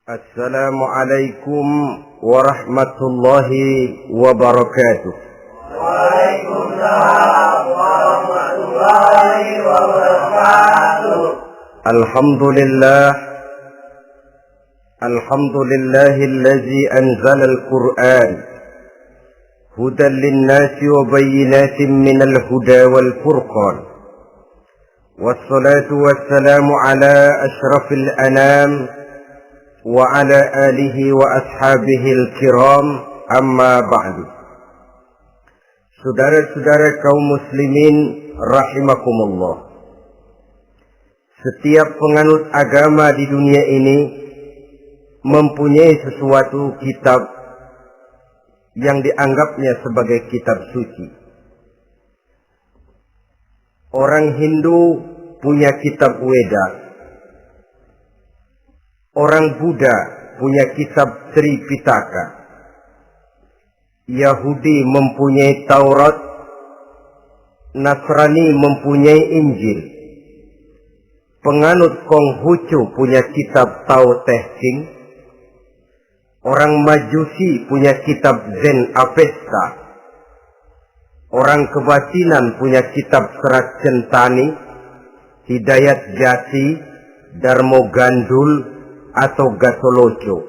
Assalamualaikum warahmatullahi wabarakatuh. Waalaikumsalam warahmatullahi wabarakatuh. Alhamdulillahillazi anzala al-Qur'an hudan lin-nasi wa bayyinatin minal huda wal furqan. Wassalatu wassalamu ala asyrafil anam wa ala alihi wa ashabihil kiram, amma ba'du. Saudara-saudara kaum muslimin rahimakumullah. Setiap penganut agama di dunia ini mempunyai sesuatu kitab yang dianggapnya sebagai kitab suci. Orang Hindu punya kitab Weda. Orang Buddha punya kitab Tripitaka. Yahudi mempunyai Taurat. Nasrani mempunyai Injil. Penganut Konghucu punya kitab Tao Te Ching. Orang Majusi punya kitab Zen Avesta. Orang Kebatinan punya kitab Serat Centani, Hidayat Jati, Darmo Gandul, atau Gatoloco.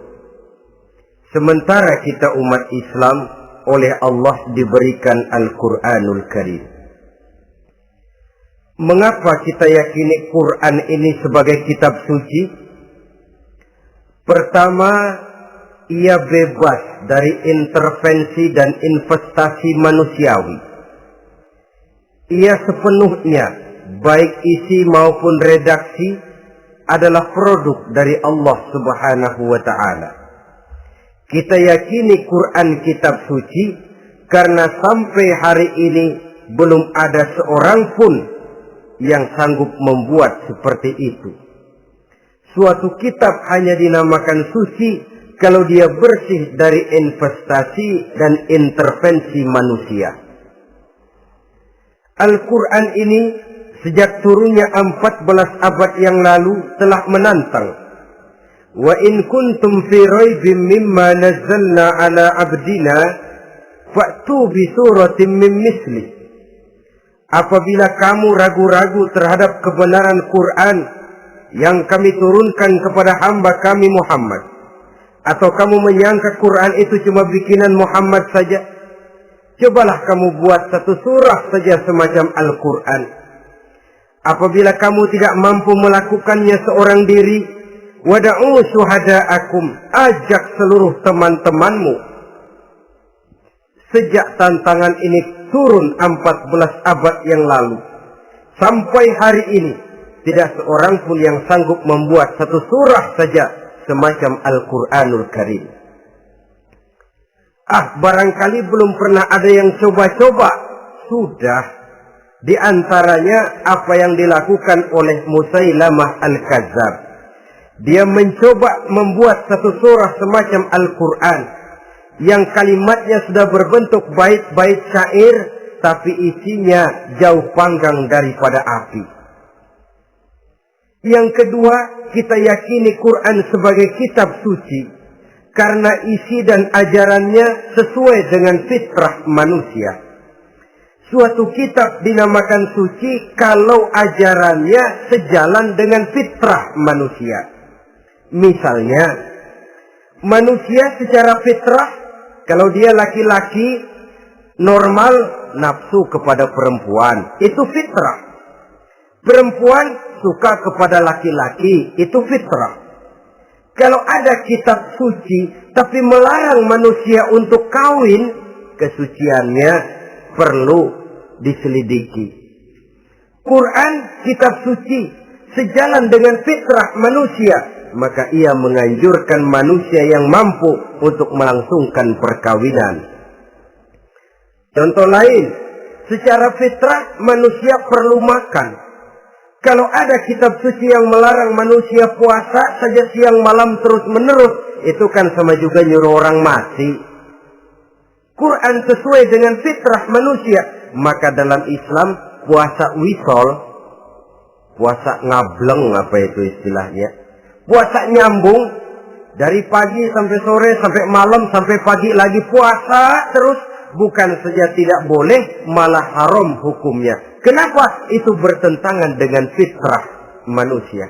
Sementara kita umat Islam oleh Allah diberikan Al-Quranul Karim. Mengapa kita yakini Quran ini sebagai kitab suci? Pertama, ia bebas dari intervensi dan investasi manusiawi. Ia sepenuhnya, baik isi maupun redaksi, adalah produk dari Allah Subhanahu wa ta'ala. Kita yakini Quran kitab suci karena sampai hari ini belum ada seorang pun yang sanggup membuat seperti itu. Suatu kitab hanya dinamakan suci kalau dia bersih dari investasi dan intervensi manusia. Al-Quran ini sejak turunnya 14 abad yang lalu telah menantang. Wa in kuntum fi raibin mimma nazzalna ala abdina fa'tu bi suratin min misli. Apabila kamu ragu-ragu terhadap kebenaran Quran yang kami turunkan kepada hamba kami Muhammad, atau kamu menyangka Quran itu cuma bikinan Muhammad saja, cobalah kamu buat satu surah saja semacam Al-Quran. Apabila kamu tidak mampu melakukannya seorang diri, wada'u syuhada'akum, ajak seluruh teman-temanmu. Sejak tantangan ini turun 14 abad yang lalu, sampai hari ini, tidak seorang pun yang sanggup membuat satu surah saja semacam Al-Quranul Karim. Barangkali belum pernah ada yang coba-coba. Sudah. Di antaranya apa yang dilakukan oleh Musailamah Al-Kadzab. Dia mencoba membuat satu surah semacam Al-Quran yang kalimatnya sudah berbentuk bait-bait syair, tapi isinya jauh panggang daripada api. Yang kedua, kita yakini Quran sebagai kitab suci karena isi dan ajarannya sesuai dengan fitrah manusia. Suatu kitab dinamakan suci kalau ajarannya sejalan dengan fitrah manusia. Misalnya, manusia secara fitrah, kalau dia laki-laki, normal nafsu kepada perempuan, itu fitrah. Perempuan suka kepada laki-laki, itu fitrah. Kalau ada kitab suci, tapi melarang manusia untuk kawin, kesuciannya perlu diselidiki. Quran kitab suci sejalan dengan fitrah manusia, maka ia menganjurkan manusia yang mampu untuk melangsungkan perkawinan. Contoh lain, secara fitrah manusia perlu makan. Kalau ada kitab suci yang melarang manusia puasa saja siang malam terus menerus, itu kan sama juga nyuruh orang mati. Quran sesuai dengan fitrah manusia. Maka dalam Islam puasa wisol, puasa ngableng, apa itu istilahnya, puasa nyambung, Dari pagi sampai sore, sampai malam, sampai pagi lagi puasa terus. Bukan saja tidak boleh, malah haram hukumnya. Kenapa? Itu bertentangan dengan fitrah manusia.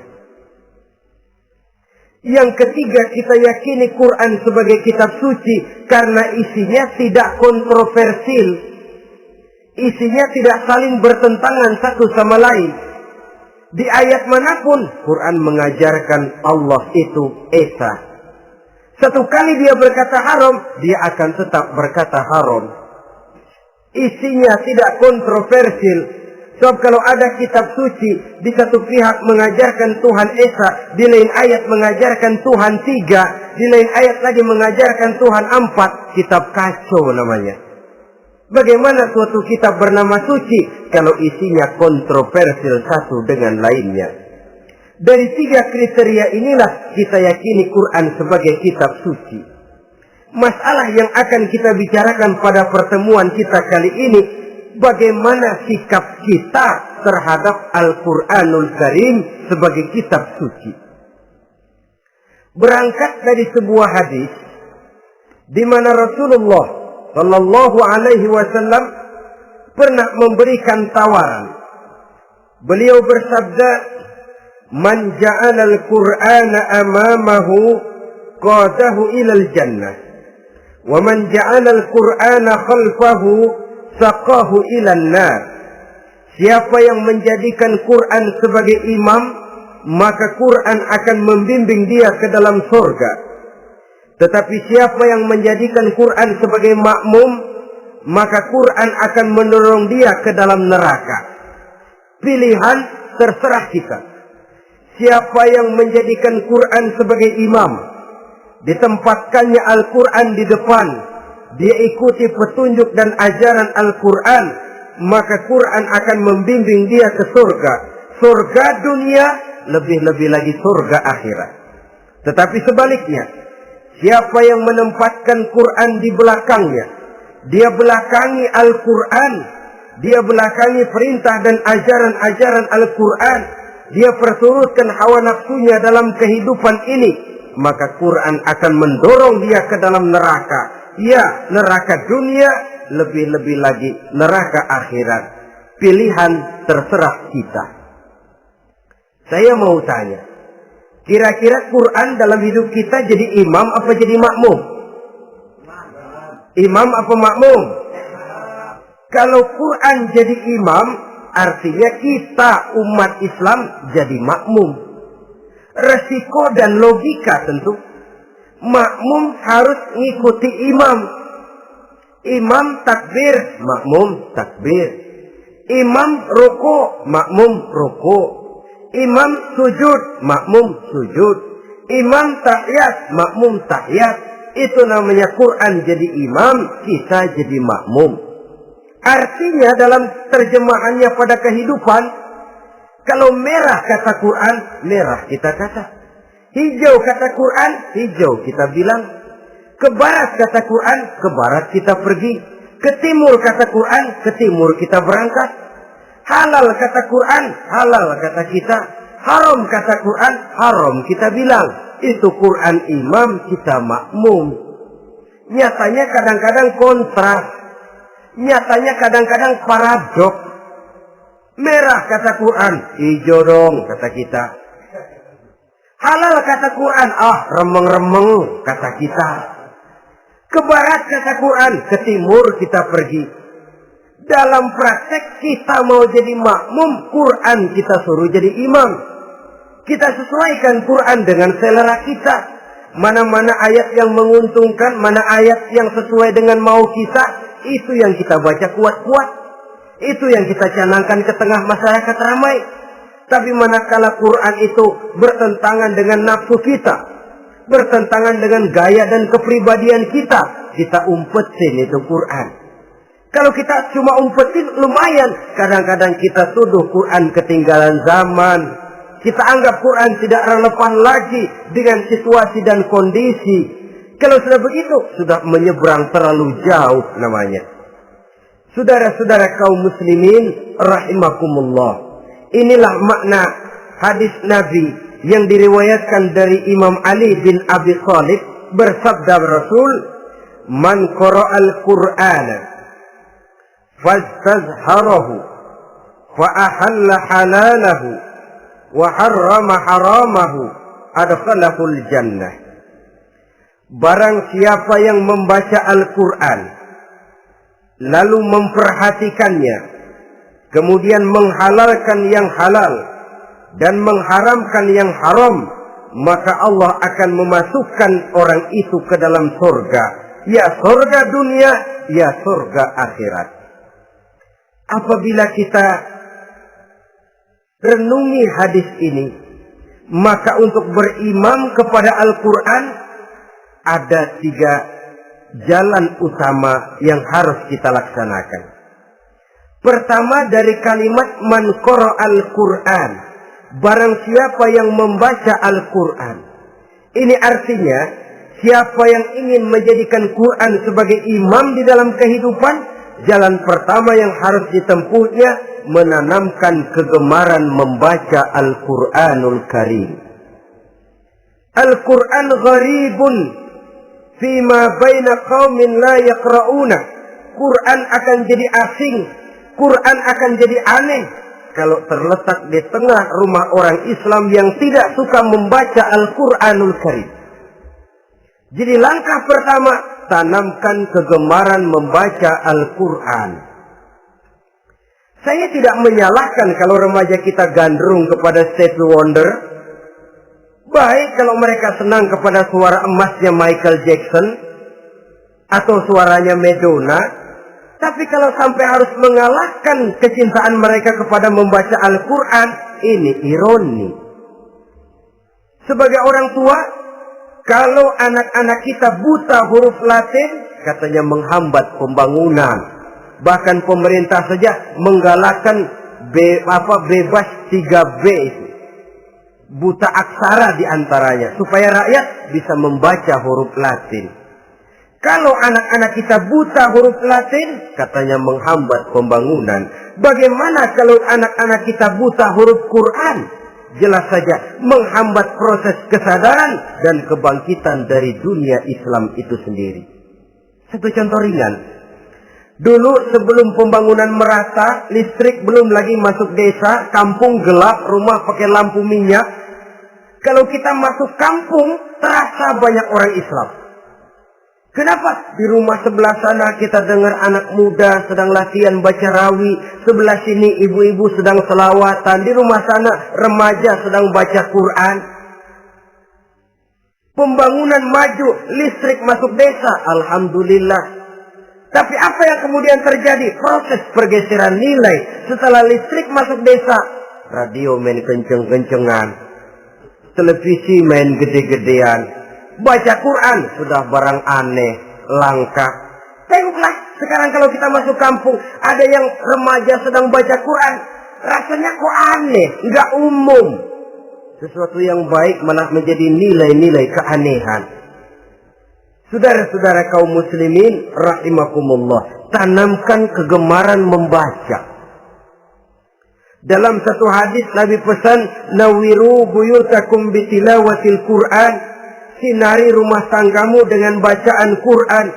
Yang ketiga, kita yakini Quran sebagai kitab suci karena isinya tidak kontroversial. Isinya tidak saling bertentangan satu sama lain. Di ayat manapun, Quran mengajarkan Allah itu Esa. Satu kali dia berkata haram, dia akan tetap berkata haram. Isinya tidak kontroversial. Sebab kalau ada kitab suci, di satu pihak mengajarkan Tuhan Esa, di lain ayat mengajarkan Tuhan 3, di lain ayat lagi mengajarkan Tuhan 4, kitab kacau namanya. Bagaimana suatu kitab bernama suci kalau isinya kontroversial satu dengan lainnya? Dari 3 kriteria inilah kita yakini Quran sebagai kitab suci. Masalah yang akan kita bicarakan pada pertemuan kita kali ini, bagaimana sikap kita terhadap Al-Quranul Karim sebagai kitab suci. Berangkat dari sebuah hadis di mana Rasulullah Sallallahu Alaihi Wasallam pernah memberikan tawaran. Beliau bersabda, "Man ja'ala al-Qur'ana amamahu qadahu ilal jannah, wa man ja'ala al-Qur'ana khalfahu saqahu ilan nar." Siapa yang menjadikan Quran sebagai imam, maka Quran akan membimbing dia ke dalam surga. Tetapi siapa yang menjadikan Quran sebagai makmum, maka Quran akan mendorong dia ke dalam neraka. Pilihan terserah kita. Siapa yang menjadikan Quran sebagai imam, ditempatkannya Al-Quran di depan, dia ikuti petunjuk dan ajaran Al-Quran, maka Quran akan membimbing dia ke surga. Surga dunia, lebih-lebih lagi surga akhirat. Tetapi sebaliknya, siapa yang menempatkan Quran di belakangnya, dia belakangi Al-Quran, dia belakangi perintah dan ajaran-ajaran Al-Quran, dia perturutkan hawa nafsunya dalam kehidupan ini, maka Quran akan mendorong dia ke dalam neraka. Ya, neraka dunia, lebih-lebih lagi neraka akhirat. Pilihan terserah kita. Saya mau tanya, kira-kira Quran dalam hidup kita jadi imam apa jadi makmum? Imam apa makmum? Kalau Quran jadi imam, artinya kita umat Islam jadi makmum. Resiko dan logika tentu. Makmum harus ngikuti imam. Imam takbir, makmum takbir. Imam ruku, makmum ruku. Imam sujud, makmum sujud. Imam tahiyat, makmum tahiyat. Itu namanya Quran jadi imam, kita jadi makmum. Artinya dalam terjemahannya pada kehidupan, kalau merah kata Quran, merah kita kata. Hijau kata Quran, hijau kita bilang. Ke barat kata Quran, ke barat kita pergi. Ke timur kata Quran, ke timur kita berangkat. Halal kata Quran, halal kata kita. Haram kata Quran, haram kita bilang. Itu Quran imam, kita makmum. Nyatanya kadang-kadang kontras. Nyatanya kadang-kadang paradok. Merah kata Quran, hijau dong kata kita. Halal kata Quran, remeng-remeng kata kita. Ke barat kata Quran, ke timur kita pergi. Dalam praktek kita mau jadi makmum, Quran kita suruh jadi imam. Kita sesuaikan Quran dengan selera kita. Mana-mana ayat yang menguntungkan, mana ayat yang sesuai dengan mau kita, itu yang kita baca kuat-kuat. Itu yang kita canangkan ke tengah masyarakat ramai. Tapi manakala Quran itu bertentangan dengan nafsu kita, bertentangan dengan gaya dan kepribadian kita, kita umpetin itu Quran. Kalau kita cuma umpetin lumayan, kadang-kadang kita tuduh Quran ketinggalan zaman. Kita anggap Quran tidak relevan lagi dengan situasi dan kondisi. Kalau sudah begitu, sudah menyeberang terlalu jauh namanya. Saudara-saudara kaum muslimin rahimakumullah. Inilah makna hadis Nabi yang diriwayatkan dari Imam Ali bin Abi Thalib, bersabda Rasul, "Man qara'al Qur'ana fastazharahu fa ahalla halalahu wa harrama haramahu adkhalahul jannah." Barang siapa yang membaca Al-Quran lalu memperhatikannya, kemudian menghalalkan yang halal dan mengharamkan yang haram, maka Allah akan memasukkan orang itu ke dalam surga, ya surga dunia, ya surga akhirat. Apabila kita renungi hadis ini, maka untuk berimam kepada Al-Quran ada 3 jalan utama yang harus kita laksanakan. Pertama, dari kalimat man qara'al Qur'an, barang siapa yang membaca Al-Quran. Ini artinya siapa yang ingin menjadikan Quran sebagai imam di dalam kehidupan, jalan pertama yang harus ditempuhnya menanamkan kegemaran membaca Al-Quranul Karim. Al-Quran gharibun fima baina qaumin la yaqra'una. Quran akan jadi asing, Quran akan jadi aneh kalau terletak di tengah rumah orang Islam yang tidak suka membaca Al-Quranul Karim. Jadi langkah pertama, tanamkan kegemaran membaca Al-Quran. Saya tidak menyalahkan kalau remaja kita gandrung kepada Stevie Wonder. Baik kalau mereka senang kepada suara emasnya Michael Jackson atau suaranya Madonna. Tapi kalau sampai harus mengalahkan kecintaan mereka kepada membaca Al-Quran, ini ironi. Sebagai orang tua, kalau anak-anak kita buta huruf Latin, katanya menghambat pembangunan. Bahkan pemerintah saja menggalakkan bebas 3B itu. Buta aksara diantaranya, supaya rakyat bisa membaca huruf Latin. Kalau anak-anak kita buta huruf Latin, katanya menghambat pembangunan. Bagaimana kalau anak-anak kita buta huruf Quran? Jelas saja menghambat proses kesadaran dan kebangkitan dari dunia Islam itu sendiri. Satu contoh ringan. Dulu sebelum pembangunan merata, listrik belum lagi masuk desa, kampung gelap, rumah pakai lampu minyak. Kalau kita masuk kampung, terasa banyak orang Islam. Kenapa? Di rumah sebelah sana kita dengar anak muda sedang latihan baca rawi. Sebelah sini ibu-ibu sedang selawatan. Di rumah sana remaja sedang baca Quran. Pembangunan maju, listrik masuk desa. Alhamdulillah. Tapi apa yang kemudian terjadi? Proses pergeseran nilai. Setelah listrik masuk desa, radio main kenceng-kencengan, televisi main gede-gedean. Baca Quran sudah barang aneh, langka. Tengoklah sekarang kalau kita masuk kampung, ada yang remaja sedang baca Quran. Rasanya kok aneh, nggak umum. Sesuatu yang baik malah menjadi nilai-nilai keanehan. Saudara-saudara kaum muslimin rahimakumullah, tanamkan kegemaran membaca. Dalam satu hadis Nabi pesan, nawiru buyutakum bitilawatil Quran. Sinari rumah tanggamu dengan bacaan Quran.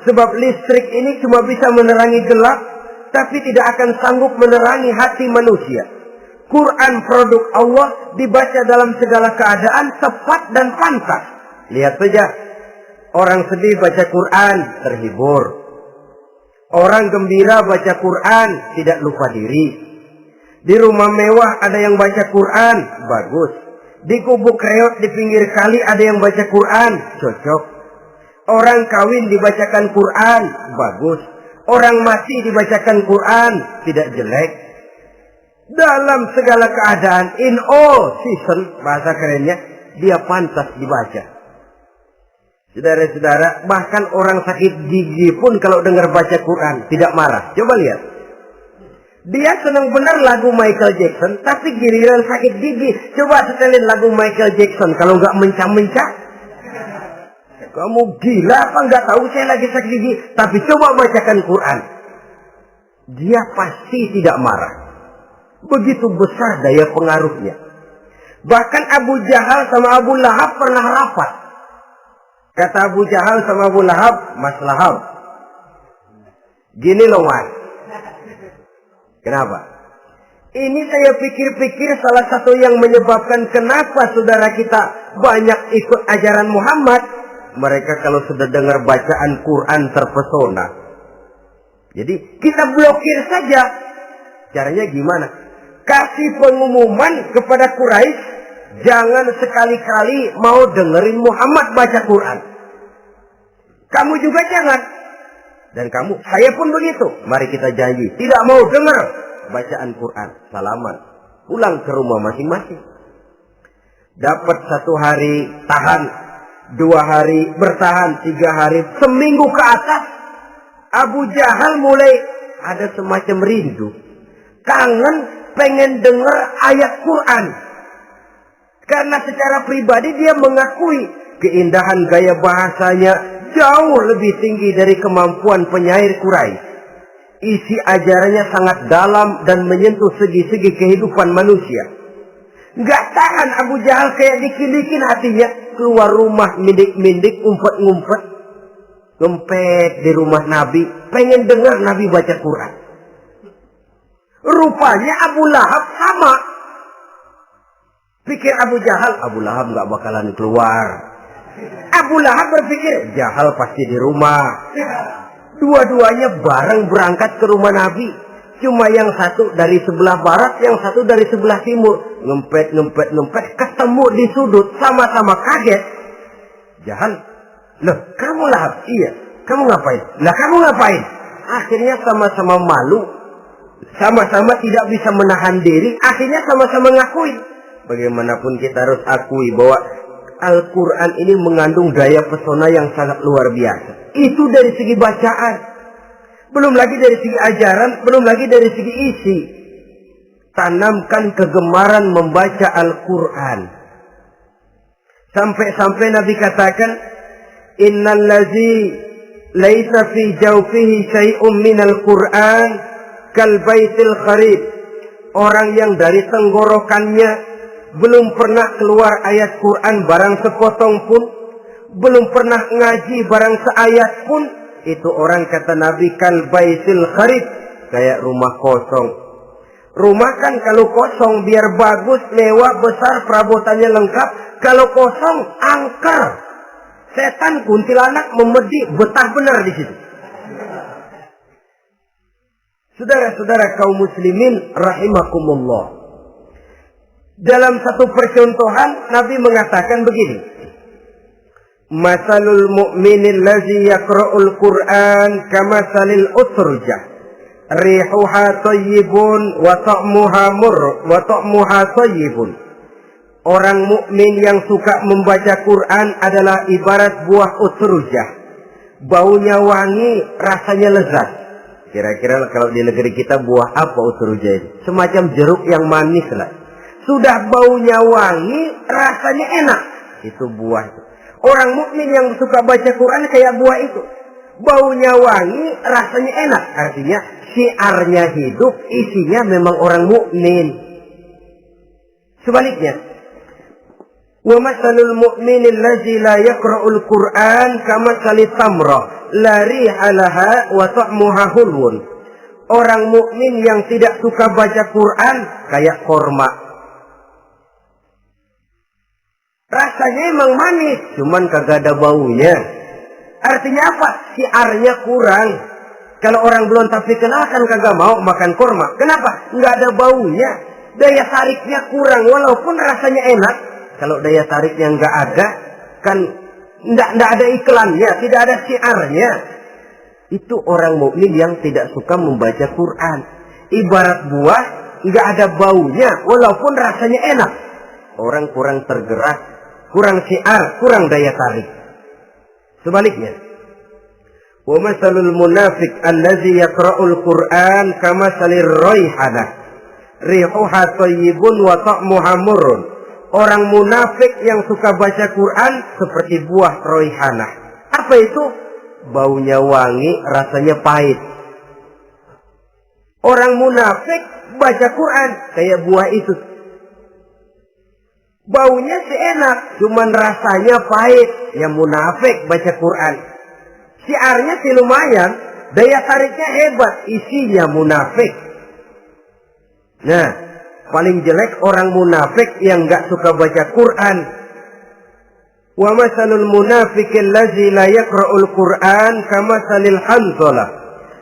Sebab listrik ini cuma bisa menerangi gelap, tapi tidak akan sanggup menerangi hati manusia. Quran produk Allah dibaca dalam segala keadaan, tepat dan pantas. Lihat saja, orang sedih baca Quran, terhibur. Orang gembira baca Quran, tidak lupa diri. Di rumah mewah ada yang baca Quran, bagus. Di gubuk reot di pinggir kali ada yang baca Quran, cocok. Orang kawin dibacakan Quran, bagus. Orang mati dibacakan Quran, tidak jelek. Dalam segala keadaan, in all season, bahasa kerennya, dia pantas dibaca. Saudara-saudara, bahkan orang sakit gigi pun kalau dengar baca Quran, tidak marah. Coba lihat. Dia senang benar lagu Michael Jackson, tapi giliran sakit gigi, coba setelin lagu Michael Jackson. Kalau nggak mencah-mencah, kamu gila apa nggak tahu saya lagi sakit gigi? Tapi coba bacakan Quran, dia pasti tidak marah. Begitu besar daya pengaruhnya. Bahkan Abu Jahal sama Abu Lahab pernah rapat. Kata Abu Jahal sama Abu Lahab, Mas Lahab, gini loh Mas. Kenapa? Ini saya pikir-pikir salah satu yang menyebabkan kenapa saudara kita banyak ikut ajaran Muhammad. Mereka kalau sudah dengar bacaan Quran terpesona. Jadi kita blokir saja. Caranya gimana? Kasih pengumuman kepada Quraisy, jangan sekali-kali mau dengerin Muhammad baca Quran. Kamu juga jangan. Dan kamu, saya pun begitu. Mari kita janji, tidak mau dengar bacaan Quran. Salaman. Pulang ke rumah masing-masing. Dapat 1 hari tahan, 2 hari bertahan, 3 hari, seminggu ke atas. Abu Jahal mulai ada semacam rindu. Kangen pengen dengar ayat Quran. Karena secara pribadi dia mengakui keindahan gaya bahasanya jauh lebih tinggi dari kemampuan penyair Quraisy. Isi ajarannya sangat dalam dan menyentuh segi-segi kehidupan manusia. Nggak tahan Abu Jahal kayak dikit-dikit hatinya. Keluar rumah mindik-mindik, umpet-ngumpet. Ngempet di rumah Nabi. Pengen dengar Nabi baca Quran. Rupanya Abu Lahab sama. Pikir Abu Jahal, Abu Lahab nggak bakalan keluar. Abu Lahab berpikir, Jahal pasti di rumah. Dua-duanya bareng berangkat ke rumah Nabi. Cuma yang satu dari sebelah barat, yang satu dari sebelah timur. Ngempet, ketemu di sudut, sama-sama kaget. Jahal, loh kamu Lahab? Iya, kamu ngapain? Lah kamu ngapain? Akhirnya sama-sama malu. Sama-sama tidak bisa menahan diri. Akhirnya sama-sama ngakuin. Bagaimanapun kita harus akui bahwa Al-Quran ini mengandung daya pesona yang sangat luar biasa. Itu dari segi bacaan. Belum lagi dari segi ajaran. Belum lagi dari segi isi. Tanamkan kegemaran membaca Al-Quran. Sampai-sampai Nabi katakan, Innal ladzi laisa fi jawfihi syai'un minal Quran kal baitil kharib. Orang yang dari tenggorokannya belum pernah keluar ayat Quran barang sepotong pun, belum pernah ngaji barang seayat pun, itu orang kata Nabi kal baitil kharib, kayak rumah kosong. Rumah kan kalau kosong biar bagus, mewah, besar, perabotannya lengkap. Kalau kosong angker. Setan kuntilanak memedi, betah benar di situ. Saudara-saudara kaum muslimin rahimakumullah. Dalam satu percontohan Nabi mengatakan begini. Masalul mu'minil ladzi yaqra'ul Qur'an kamasalil utrujah. Rihuha thayyibun wa ta'muha thayyibun. Orang mukmin yang suka membaca Quran adalah ibarat buah utrujah. Baunya wangi, rasanya lezat. Kira-kira kalau di negeri kita buah apa utrujah itu? Semacam jeruk yang manis lah. Sudah baunya wangi, rasanya enak. Itu buah itu. Orang mukmin yang suka baca Quran kayak buah itu. Baunya wangi, rasanya enak. Artinya syiarnya hidup, isinya memang orang mukmin. Sebaliknya, wa masalul mu'minil ladzi la yaqra'ul Qur'an kamasalit tamrah la riha laha wa ta'muha hulwun. Orang mukmin yang tidak suka baca Quran kayak korma. Rasanya emang manis, cuman kagak ada baunya. Artinya apa? Syiarnya kurang. Kalau orang belum tapi kenal kan kagak mau makan korma. Kenapa? Nggak ada baunya. Daya tariknya kurang, walaupun rasanya enak. Kalau daya tariknya nggak ada, kan nggak ada iklannya, tidak ada syiarnya. Itu orang mukmin yang tidak suka membaca Quran. Ibarat buah, nggak ada baunya, walaupun rasanya enak. Orang kurang tergerak, kurang syiar, kurang daya tarik. Sebaliknya, wa masalul munafiq allazi yaqra'ul Qur'an kamasalir raihanah. Rihuha thayyibun wa ta'muha murrun. Orang munafik yang suka baca Quran seperti buah raihanah. Apa itu? Baunya wangi, rasanya pahit. Orang munafik baca Quran kayak buah itu. Baunya sih enak, cuman rasanya pahit. Ya munafik baca Quran. Syiarnya sih lumayan, daya tariknya hebat, isinya munafik. Nah, paling jelek orang munafik yang gak suka baca Quran. Wa masalul munafiqil ladzi la yaqra'ul Qur'an kamasalil hanzalah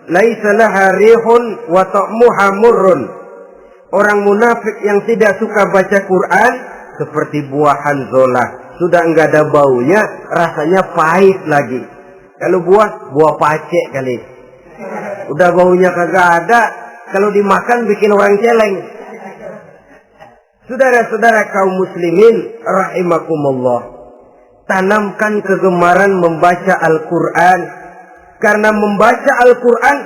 laisa laha rihun wa ta'muha murrun. Orang munafik yang tidak suka baca Quran seperti buah hanzalah, sudah enggak ada baunya, rasanya pahit lagi. Kalau buah pacek kali. Udah baunya kagak ada, kalau dimakan bikin orang celeng. Saudara-saudara kaum muslimin rahimakumullah, tanamkan kegemaran membaca Al-Qur'an. Karena membaca Al-Quran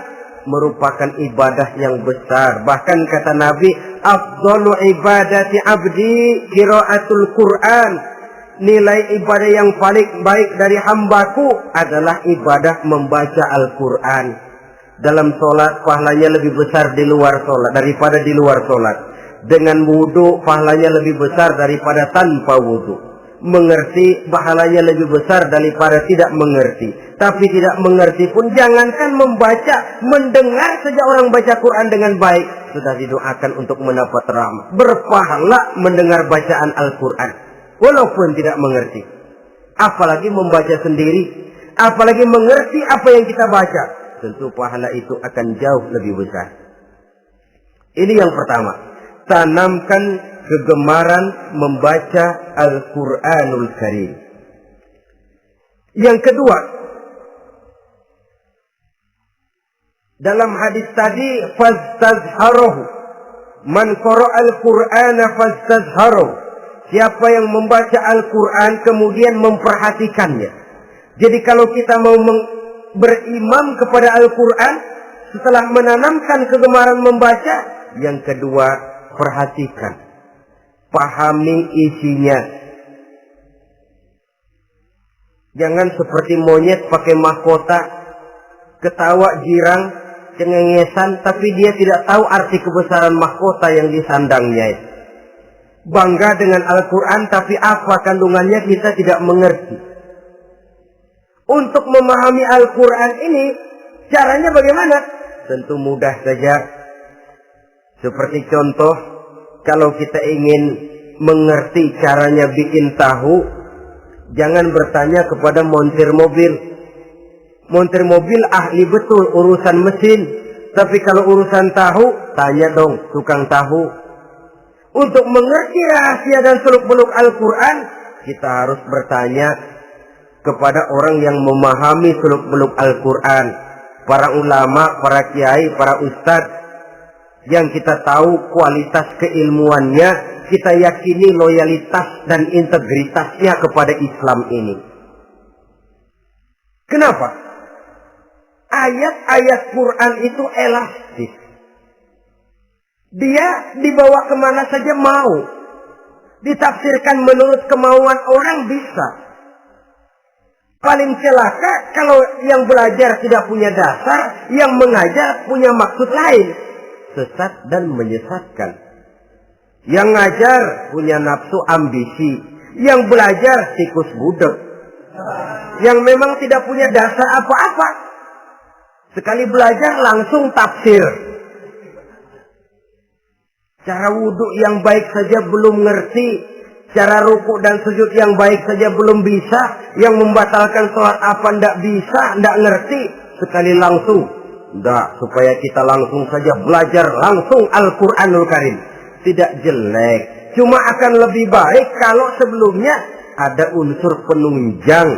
merupakan ibadah yang besar. Bahkan kata Nabi, afdalu ibadati abdi qiraatul Quran. Nilai ibadah yang paling baik dari hambaku adalah ibadah membaca Al-Quran. Dalam sholat pahalanya lebih besar di luar sholat daripada di luar sholat. Dengan wudu pahalanya lebih besar daripada tanpa wudu. Mengerti pahalanya lebih besar daripada tidak mengerti. Tapi tidak mengerti pun jangankan membaca, mendengar saja orang baca Quran dengan baik sudah didoakan untuk mendapat rahmat. Berpahala mendengar bacaan Al-Quran walaupun tidak mengerti. Apalagi membaca sendiri, apalagi mengerti apa yang kita baca, tentu pahala itu akan jauh lebih besar. Ini yang pertama, tanamkan kegemaran membaca Al-Quranul Karim. Yang kedua, dalam hadis tadi, fastazharuhu, man qara'al Qur'ana fastazharuhu. Siapa yang membaca Al-Quran kemudian memperhatikannya. Jadi kalau kita mau berimam kepada Al-Quran, setelah menanamkan kegemaran membaca, yang kedua, perhatikan. Pahami isinya. Jangan seperti monyet pakai mahkota, ketawa girang, cengengesan, tapi dia tidak tahu arti kebesaran mahkota yang disandangnya. Bangga dengan Al-Quran, tapi apa kandungannya kita tidak mengerti. Untuk memahami Al-Quran ini, caranya bagaimana? Tentu mudah saja. Seperti contoh, kalau kita ingin mengerti caranya bikin tahu, jangan bertanya kepada montir mobil. Montir mobil ahli betul urusan mesin. Tapi kalau urusan tahu, tanya dong tukang tahu. Untuk mengerti rahasia dan seluk-beluk Al-Quran, kita harus bertanya kepada orang yang memahami seluk-beluk Al-Quran. Para ulama, para kiai, para ustadz, yang kita tahu kualitas keilmuannya, kita yakini loyalitas dan integritasnya kepada Islam ini. Kenapa? Ayat-ayat Quran itu elastis. Dia dibawa kemana saja mau. Ditafsirkan menurut kemauan orang bisa. Paling celaka kalau yang belajar tidak punya dasar, yang mengajar punya maksud lain. Sesat dan menyesatkan. Yang ngajar punya nafsu ambisi, yang belajar tikus budak, yang memang tidak punya dasar apa-apa, sekali belajar langsung tafsir. Cara wudhu yang baik saja belum ngerti, cara rukuk dan sujud yang baik saja belum bisa, yang membatalkan sholat apa ndak bisa, ndak ngerti, sekali langsung. Ndak, supaya kita langsung saja belajar langsung Al-Quranul Karim. Tidak jelek, cuma akan lebih baik kalau sebelumnya ada unsur penunjang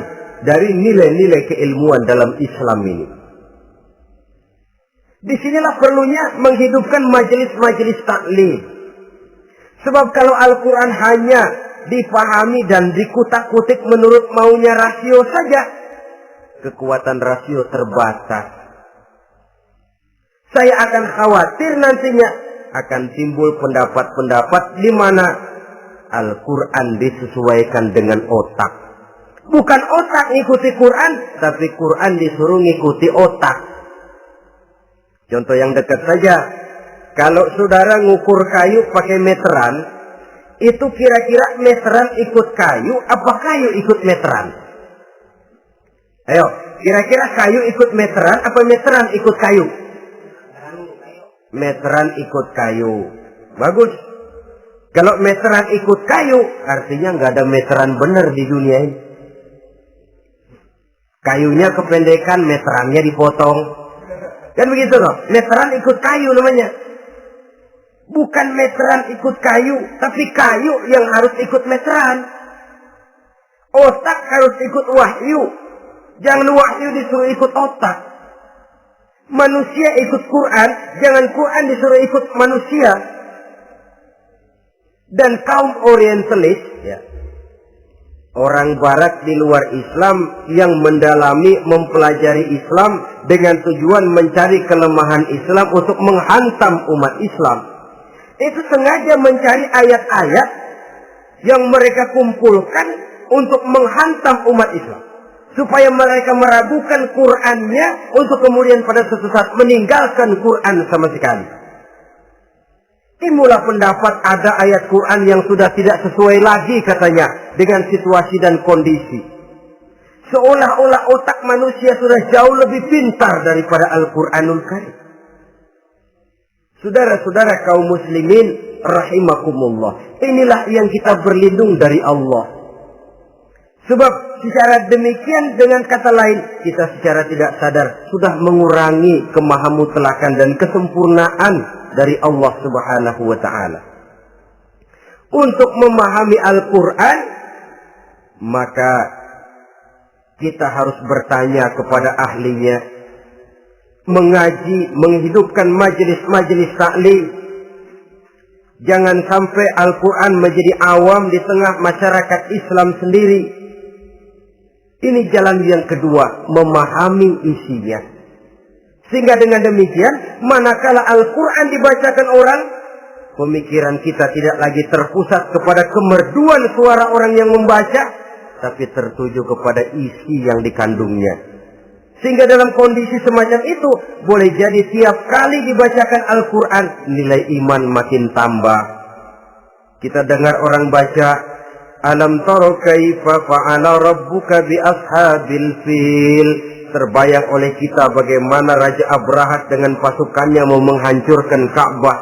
dari nilai-nilai keilmuan dalam Islam ini. Disinilah perlunya menghidupkan majelis-majelis taklim. Sebab kalau Al-Quran hanya dipahami dan dikutak-kutik menurut maunya rasio saja, kekuatan rasio terbatas. Saya akan khawatir nantinya akan timbul pendapat-pendapat di mana Al-Quran disesuaikan dengan otak. Bukan otak ngikuti Quran, tapi Quran disuruh ngikuti otak. Contoh yang dekat saja. Kalau saudara ngukur kayu pakai meteran, itu kira-kira meteran ikut kayu, apa kayu ikut meteran? Ayo, kira-kira kayu ikut meteran, apa meteran ikut kayu? Meteran ikut kayu. Bagus. Kalau meteran ikut kayu, artinya nggak ada meteran benar di dunia ini. Kayunya kependekan, meterannya dipotong. Kan begitu loh. Meteran ikut kayu namanya. Bukan meteran ikut kayu, tapi kayu yang harus ikut meteran. Otak harus ikut wahyu. Jangan wahyu disuruh ikut otak. Manusia ikut Quran, jangan Quran disuruh ikut manusia. Dan kaum orientalis, ya, orang barat di luar Islam yang mendalami, mempelajari Islam dengan tujuan mencari kelemahan Islam untuk menghantam umat Islam. Itu sengaja mencari ayat-ayat yang mereka kumpulkan untuk menghantam umat Islam. Supaya mereka meragukan Qur'annya untuk kemudian pada suatu saat meninggalkan Qur'an sama sekali. Timbullah pendapat ada ayat Quran yang sudah tidak sesuai lagi katanya dengan situasi dan kondisi. Seolah-olah otak manusia sudah jauh lebih pintar daripada Al-Quranul Karim. Saudara-saudara kaum muslimin rahimakumullah. Inilah yang kita berlindung dari Allah. Sebab secara demikian dengan kata lain kita secara tidak sadar sudah mengurangi kemahamutlakan dan kesempurnaan dari Allah Subhanahu wa ta'ala. Untuk memahami Al-Quran, maka kita harus bertanya kepada ahlinya, mengaji, menghidupkan majelis-majelis taklim. Jangan sampai Al-Quran menjadi awam di tengah masyarakat Islam sendiri. Ini jalan yang kedua, memahami isinya. Sehingga dengan demikian, manakala Al-Quran dibacakan orang, pemikiran kita tidak lagi terpusat kepada kemerduan suara orang yang membaca, tapi tertuju kepada isi yang dikandungnya. Sehingga dalam kondisi semacam itu, boleh jadi tiap kali dibacakan Al-Quran, nilai iman makin tambah. Kita dengar orang baca, Alam taro kaifa fa'ala rabbuka bi ashabil fil. Terbayang oleh kita bagaimana Raja Abrahat dengan pasukannya mau menghancurkan Ka'bah.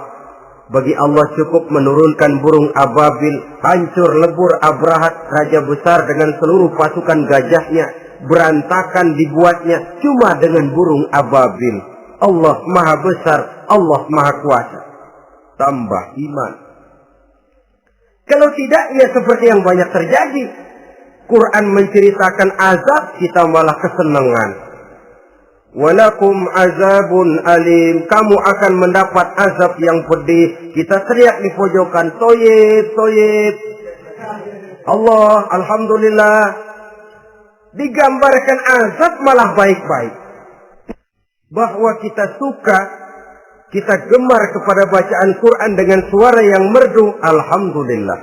Bagi Allah cukup menurunkan burung ababil, hancur lebur Abrahat, raja besar dengan seluruh pasukan gajahnya, berantakan dibuatnya cuma dengan burung ababil. Allah maha besar, Allah maha kuasa. Tambah iman. Kalau tidak, ya seperti yang banyak terjadi. Quran menceritakan azab, kita malah kesenangan. Walakum azabun alim. Kamu akan mendapat azab yang pedih. Kita teriak di pojokan, toyib, toyib. Allah, alhamdulillah. Digambarkan azab malah baik-baik. Bahwa kita suka, kita gemar kepada bacaan Quran dengan suara yang merdu, alhamdulillah.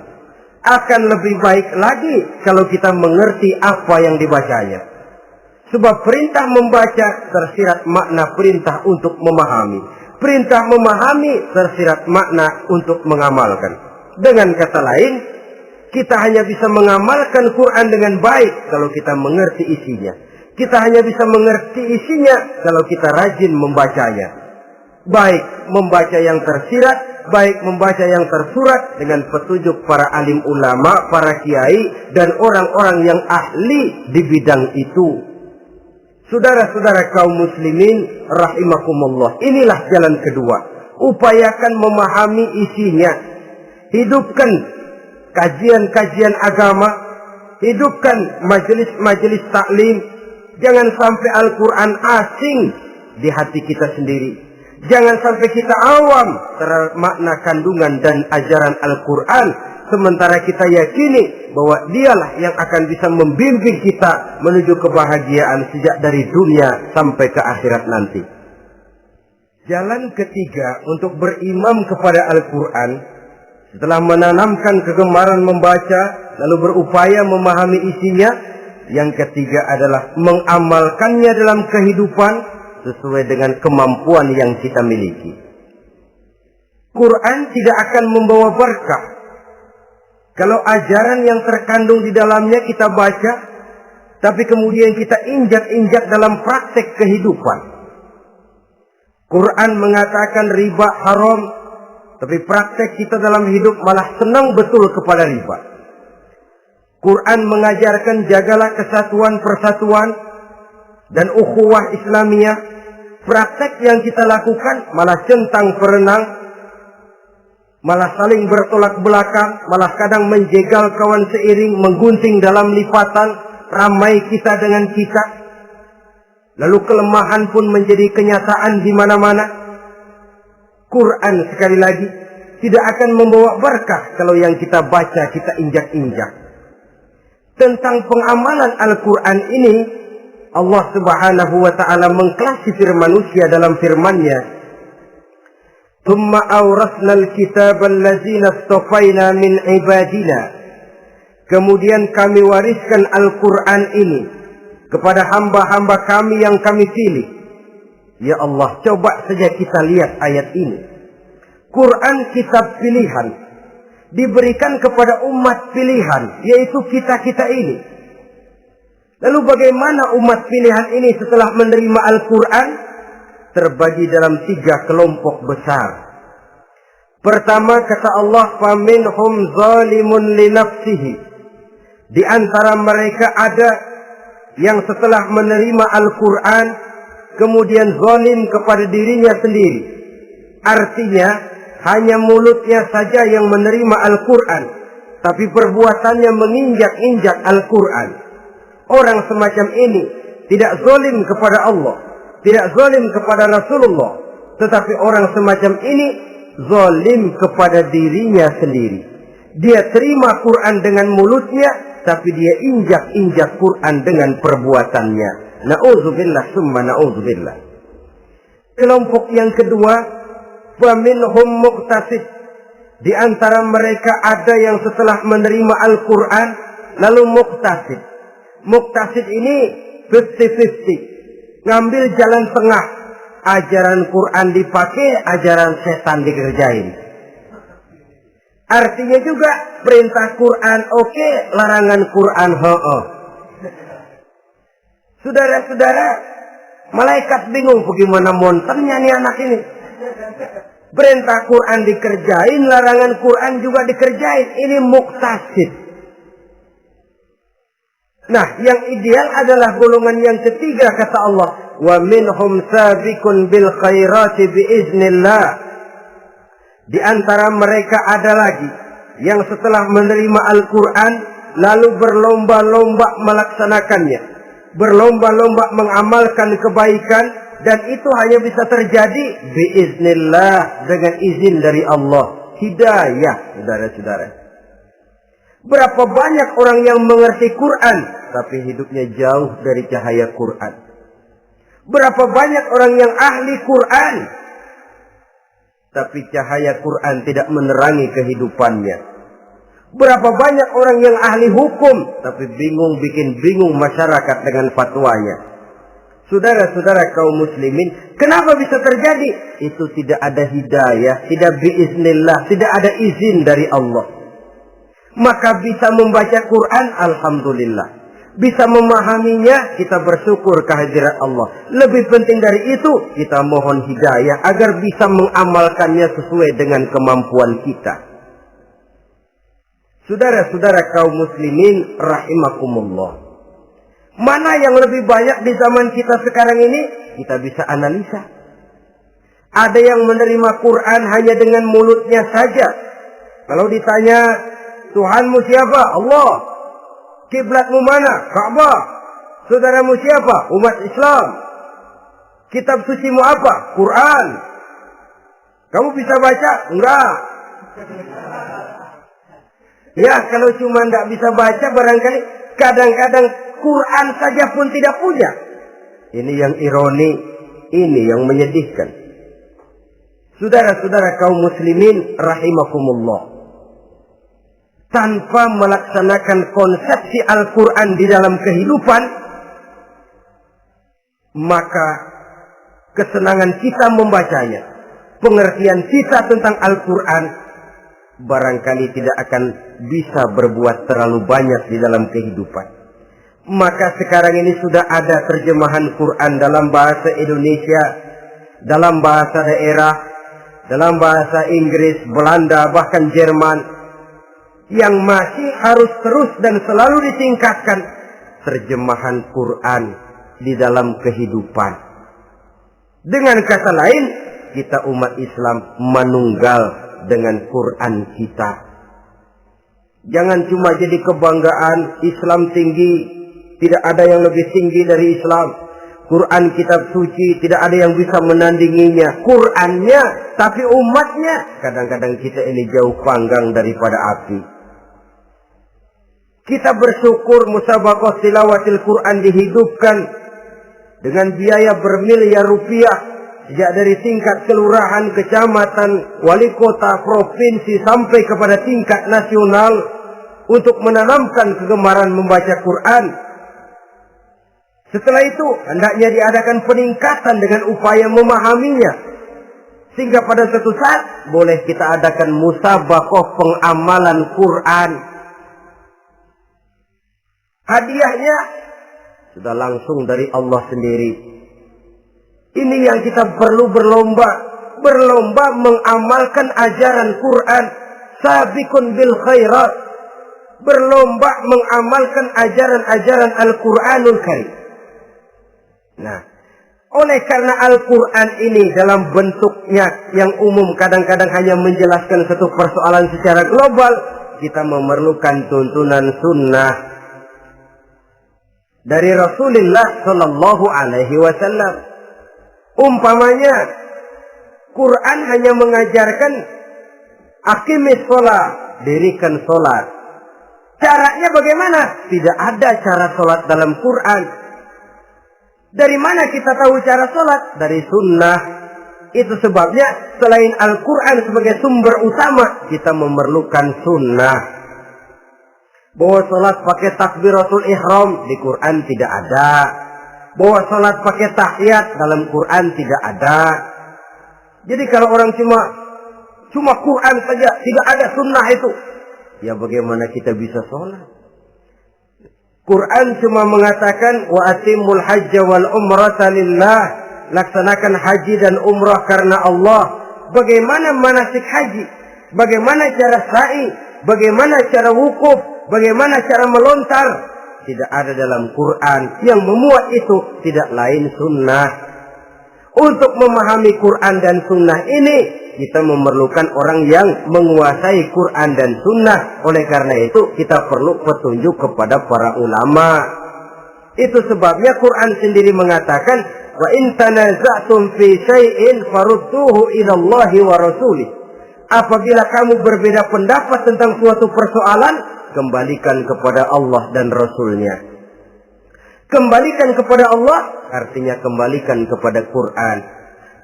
Akan lebih baik lagi kalau kita mengerti apa yang dibacanya. Sebab perintah membaca tersirat makna perintah untuk memahami. Perintah memahami tersirat makna untuk mengamalkan. Dengan kata lain, kita hanya bisa mengamalkan Quran dengan baik kalau kita mengerti isinya. Kita hanya bisa mengerti isinya kalau kita rajin membacanya. Baik membaca yang tersirat, baik membaca yang tersurat dengan petunjuk para alim ulama, para kiai, dan orang-orang yang ahli di bidang itu. Saudara-saudara kaum muslimin rahimakumullah, inilah jalan kedua. Upayakan memahami isinya. Hidupkan kajian-kajian agama, hidupkan majelis-majelis taklim. Jangan sampai Al-Quran asing di hati kita sendiri. Jangan sampai kita awam terhadap makna kandungan dan ajaran Al-Quran, sementara kita yakini bahwa dialah yang akan bisa membimbing kita menuju kebahagiaan sejak dari dunia sampai ke akhirat nanti. Jalan ketiga untuk berimam kepada Al-Quran, setelah menanamkan kegemaran membaca, lalu berupaya memahami isinya, yang ketiga adalah mengamalkannya dalam kehidupan sesuai dengan kemampuan yang kita miliki. Quran tidak akan membawa berkah Kalau ajaran yang terkandung di dalamnya kita baca, tapi kemudian kita injak-injak dalam praktek kehidupan. Quran mengatakan riba haram, tapi praktek kita dalam hidup malah senang betul kepada riba. Quran mengajarkan jagalah kesatuan persatuan dan ukhuwah Islamiyah. Praktek yang kita lakukan malah centang perenang, malah saling bertolak belakang, malah kadang menjegal kawan seiring, menggunting dalam lipatan, ramai kita dengan kita. Lalu kelemahan pun menjadi kenyataan di mana-mana. Quran sekali lagi tidak akan membawa berkah kalau yang kita baca kita injak-injak. Tentang pengamalan Al-Quran ini, Allah Subhanahu wa ta'ala mengklasifikasi manusia dalam firman-Nya. ثم أورثنا الكتاب الذين اصطفينا من عبادنا. Kemudian kami wariskan Al-Quran ini kepada hamba-hamba kami yang kami pilih. Ya Allah, coba saja kita lihat ayat ini. Quran kitab pilihan, diberikan kepada umat pilihan, yaitu kita-kita ini. Lalu bagaimana umat pilihan ini setelah menerima Al-Quran? Terbagi dalam 3 kelompok besar. Pertama kata Allah, faminhum zalimun li nafsihi. Di antara mereka ada yang setelah menerima Al-Quran kemudian zalim kepada dirinya sendiri. Artinya hanya mulutnya saja yang menerima Al-Quran, tapi perbuatannya menginjak-injak Al-Quran. Orang semacam ini tidak zalim kepada Allah, tidak zalim kepada Rasulullah, tetapi orang semacam ini zalim kepada dirinya sendiri. Dia terima Quran dengan mulutnya, tapi dia injak-injak Quran dengan perbuatannya. Na'udzubillah summa na'udzubillah. Kelompok yang kedua, faminhum muqtasid. Di antara mereka ada yang setelah menerima Al-Quran lalu muqtasid. Muqtasid ini 50-50. Ngambil jalan tengah. Ajaran Quran dipakai, ajaran setan dikerjain. Artinya juga perintah Quran oke, larangan Quran ho-oh. Saudara-saudara, malaikat bingung bagaimana monternya nih anak ini. Perintah Quran dikerjain, larangan Quran juga dikerjain. Ini muqtasid. Nah, yang ideal adalah golongan yang ketiga kata Allah, wa minhum sabiqun bil khairati biiznillah. Di antara mereka ada lagi yang setelah menerima Al-Quran lalu berlomba-lomba melaksanakannya, berlomba-lomba mengamalkan kebaikan, dan itu hanya bisa terjadi biiznillah, dengan izin dari Allah. Hidayah, saudara-saudara. Berapa banyak orang yang mengerti Quran tapi hidupnya jauh dari cahaya Quran. Berapa banyak orang yang ahli Quran tapi cahaya Quran tidak menerangi kehidupannya. Berapa banyak orang yang ahli hukum tapi bikin bingung masyarakat dengan fatwanya. Saudara-saudara kaum muslimin, kenapa bisa terjadi? Itu tidak ada hidayah, tidak biiznillah, tidak ada izin dari Allah. Maka bisa membaca Quran, alhamdulillah. Bisa memahaminya, kita bersyukur kehadirat Allah. Lebih penting dari itu, kita mohon hidayah agar bisa mengamalkannya sesuai dengan kemampuan kita. Saudara-saudara kaum muslimin rahimakumullah. Mana yang lebih banyak di zaman kita sekarang ini? Kita bisa analisa. Ada yang menerima Quran hanya dengan mulutnya saja. Kalau ditanya, Tuhanmu siapa? Allah. Kiblatmu mana? Ka'bah. Saudaramu siapa? Umat Islam. Kitab sucimu apa? Quran. Kamu bisa baca? Enggak. Ya, kalau cuma enggak bisa baca, barangkali kadang-kadang Quran saja pun tidak punya. Ini yang ironi, ini yang menyedihkan. Saudara-saudara kaum muslimin rahimakumullah. Tanpa melaksanakan konsepsi Al-Quran di dalam kehidupan, maka kesenangan kita membacanya, pengertian kita tentang Al-Quran barangkali tidak akan bisa berbuat terlalu banyak di dalam kehidupan. Maka sekarang ini sudah ada terjemahan Quran dalam bahasa Indonesia, dalam bahasa daerah, dalam bahasa Inggris, Belanda, bahkan Jerman, yang masih harus terus dan selalu ditingkatkan terjemahan Quran di dalam kehidupan. Dengan kata lain, kita umat Islam menunggal dengan Quran kita. Jangan cuma jadi kebanggaan Islam tinggi, tidak ada yang lebih tinggi dari Islam. Quran kitab suci, tidak ada yang bisa menandinginya. Qurannya, tapi umatnya, kadang-kadang kita ini jauh panggang daripada api. Kita bersyukur musabaqah tilawatil Quran dihidupkan dengan biaya bermiliar rupiah, sejak dari tingkat kelurahan, kecamatan, wali kota, provinsi, sampai kepada tingkat nasional, untuk menanamkan kegemaran membaca Quran. Setelah itu, hendaknya diadakan peningkatan dengan upaya memahaminya, sehingga pada suatu saat boleh kita adakan musabaqah pengamalan Quran. Hadiahnya sudah langsung dari Allah sendiri. Ini yang kita perlu berlomba mengamalkan ajaran Quran. Sabiqun bil khairat, berlomba mengamalkan ajaran-ajaran Al-Quranul Karim. Nah, oleh karena Al-Quran ini dalam bentuknya yang umum kadang-kadang hanya menjelaskan satu persoalan secara global, kita memerlukan tuntunan sunnah dari Rasulullah Sallallahu Alaihi Wasallam. Umpamanya, Quran hanya mengajarkan aqimis sholat, dirikan sholat. Caranya bagaimana? Tidak ada cara sholat dalam Quran. Dari mana kita tahu cara sholat? Dari sunnah. Itu sebabnya selain Al-Quran sebagai sumber utama, kita memerlukan sunnah. Bahwa sholat pakai takbiratul ihram di Quran tidak ada. Bahwa sholat pakai tahiyat dalam Quran tidak ada. Jadi kalau orang cuma Quran saja, tidak ada sunnah itu, ya bagaimana kita bisa sholat? Quran cuma mengatakan wa atimul hajja wal umrata lillah, laksanakan haji dan umrah karena Allah. Bagaimana manasik haji? Bagaimana cara sa'i? Bagaimana cara wukuf? Bagaimana cara melontar? Tidak ada dalam Quran. Yang memuat itu tidak lain sunnah. Untuk memahami Quran dan sunnah ini, kita memerlukan orang yang menguasai Quran dan sunnah. Oleh karena itu, kita perlu petunjuk kepada para ulama. Itu sebabnya Quran sendiri mengatakan, wa in tanaza'tum fi syai'in farudduhu ila Allahi wa rasulih. Apabila kamu berbeda pendapat tentang suatu persoalan, kembalikan kepada Allah dan Rasulnya. Kembalikan kepada Allah artinya kembalikan kepada Quran.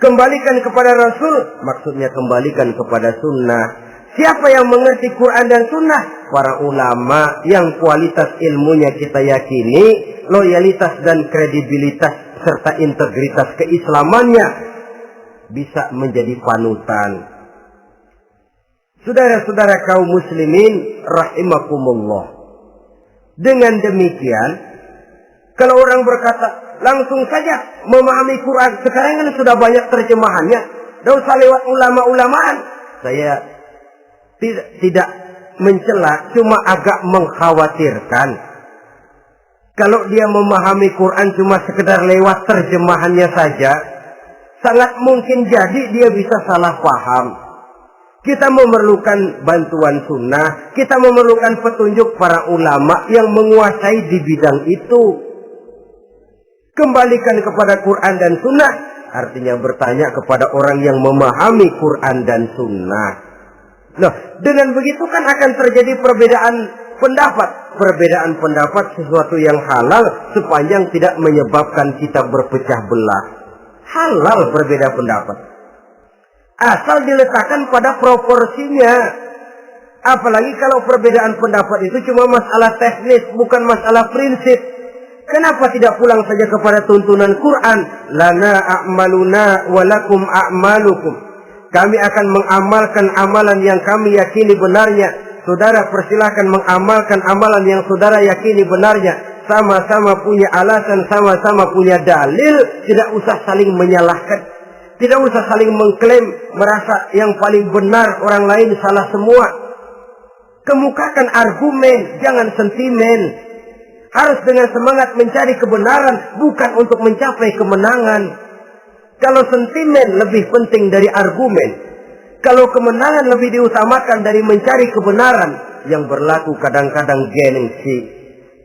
Kembalikan kepada Rasul maksudnya kembalikan kepada sunnah. Siapa yang mengerti Quran dan sunnah? Para ulama yang kualitas ilmunya kita yakini, loyalitas dan kredibilitas serta integritas keislamannya bisa menjadi panutan. Saudara-saudara kaum muslimin rahimakumullah. Dengan demikian, kalau orang berkata langsung saja memahami Quran, sekarang kan sudah banyak terjemahannya, tidak usah lewat ulama-ulamaan. Saya tidak mencela, cuma agak mengkhawatirkan. Kalau dia memahami Quran cuma sekedar lewat terjemahannya saja, sangat mungkin jadi dia bisa salah paham. Kita memerlukan bantuan sunnah, kita memerlukan petunjuk para ulama yang menguasai di bidang itu. Kembalikan kepada Quran dan sunnah, artinya bertanya kepada orang yang memahami Quran dan sunnah. Nah, dengan begitu kan akan terjadi perbedaan pendapat. Perbedaan pendapat sesuatu yang halal sepanjang tidak menyebabkan kita berpecah belah. Halal berbeda pendapat, asal diletakkan pada proporsinya. Apalagi kalau perbedaan pendapat itu cuma masalah teknis, bukan masalah prinsip. Kenapa tidak pulang saja kepada tuntunan Quran? Lana a'maluna wa lakum a'malukum. Kami akan mengamalkan amalan yang kami yakini benarnya. Saudara persilahkan mengamalkan amalan yang saudara yakini benarnya. Sama-sama punya alasan, sama-sama punya dalil. Tidak usah saling menyalahkan. Tidak usah saling mengklaim, merasa yang paling benar, orang lain salah semua. Kemukakan argumen, jangan sentimen. Harus dengan semangat mencari kebenaran, bukan untuk mencapai kemenangan. Kalau sentimen lebih penting dari argumen, kalau kemenangan lebih diutamakan dari mencari kebenaran, yang berlaku kadang-kadang gengsi.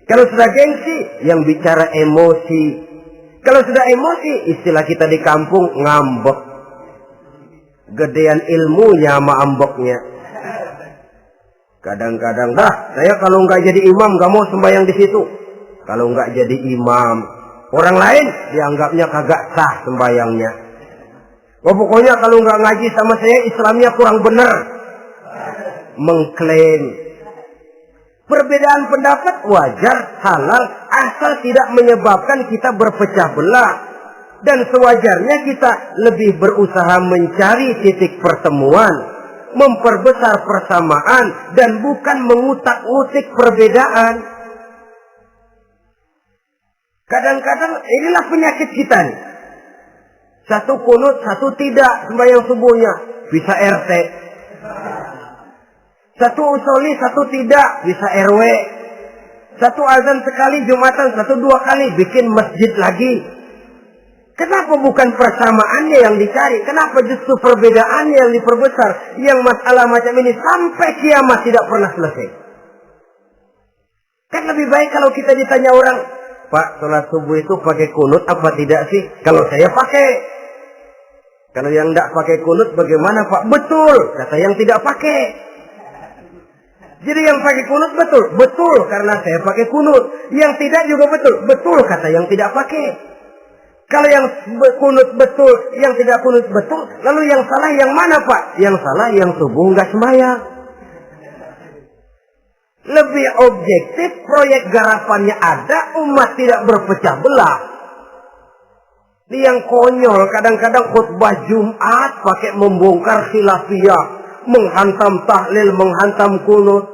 Kalau sudah gengsi, yang bicara emosi. Kalau sudah emosi, istilah kita di kampung, ngambek. Gedean ilmunya sama ambeknya. Kadang-kadang, saya kalau nggak jadi imam, nggak mau sembahyang di situ. Kalau nggak jadi imam, orang lain dianggapnya kagak sah sembayangnya. Pokoknya kalau nggak ngaji sama saya, Islamnya kurang benar. Mengklaim. Perbedaan pendapat wajar, halal, asal tidak menyebabkan kita berpecah belah. Dan sewajarnya kita lebih berusaha mencari titik pertemuan, memperbesar persamaan, dan bukan mengutak-utik perbedaan. Kadang-kadang inilah penyakit kita nih. Satu kunut, satu tidak sembahyang subuhnya. Bisa RT. Satu usoli, satu tidak. Bisa RW. Satu azan sekali Jumatan, satu dua kali. Bikin masjid lagi. Kenapa bukan persamaannya yang dicari? Kenapa justru perbedaannya yang diperbesar? Yang masalah macam ini sampai kiamat tidak pernah selesai. Kan lebih baik kalau kita ditanya orang, Pak, sholat subuh itu pakai kunut apa tidak sih? Kalau saya pakai. Kalau yang tidak pakai kunut bagaimana Pak? Betul, kata yang tidak pakai. Jadi yang pakai kunut betul. Betul, karena saya pakai kunut. Yang tidak juga betul. Betul, kata yang tidak pakai. Kalau yang kunut betul, yang tidak kunut betul. Lalu yang salah yang mana Pak? Yang salah yang subuh nggak sembahyang. Lebih objektif, proyek garapannya ada, umat tidak berpecah belah. Ini yang konyol, kadang-kadang khutbah Jumat pakai membongkar khilafiyah, menghantam tahlil, menghantam kunut.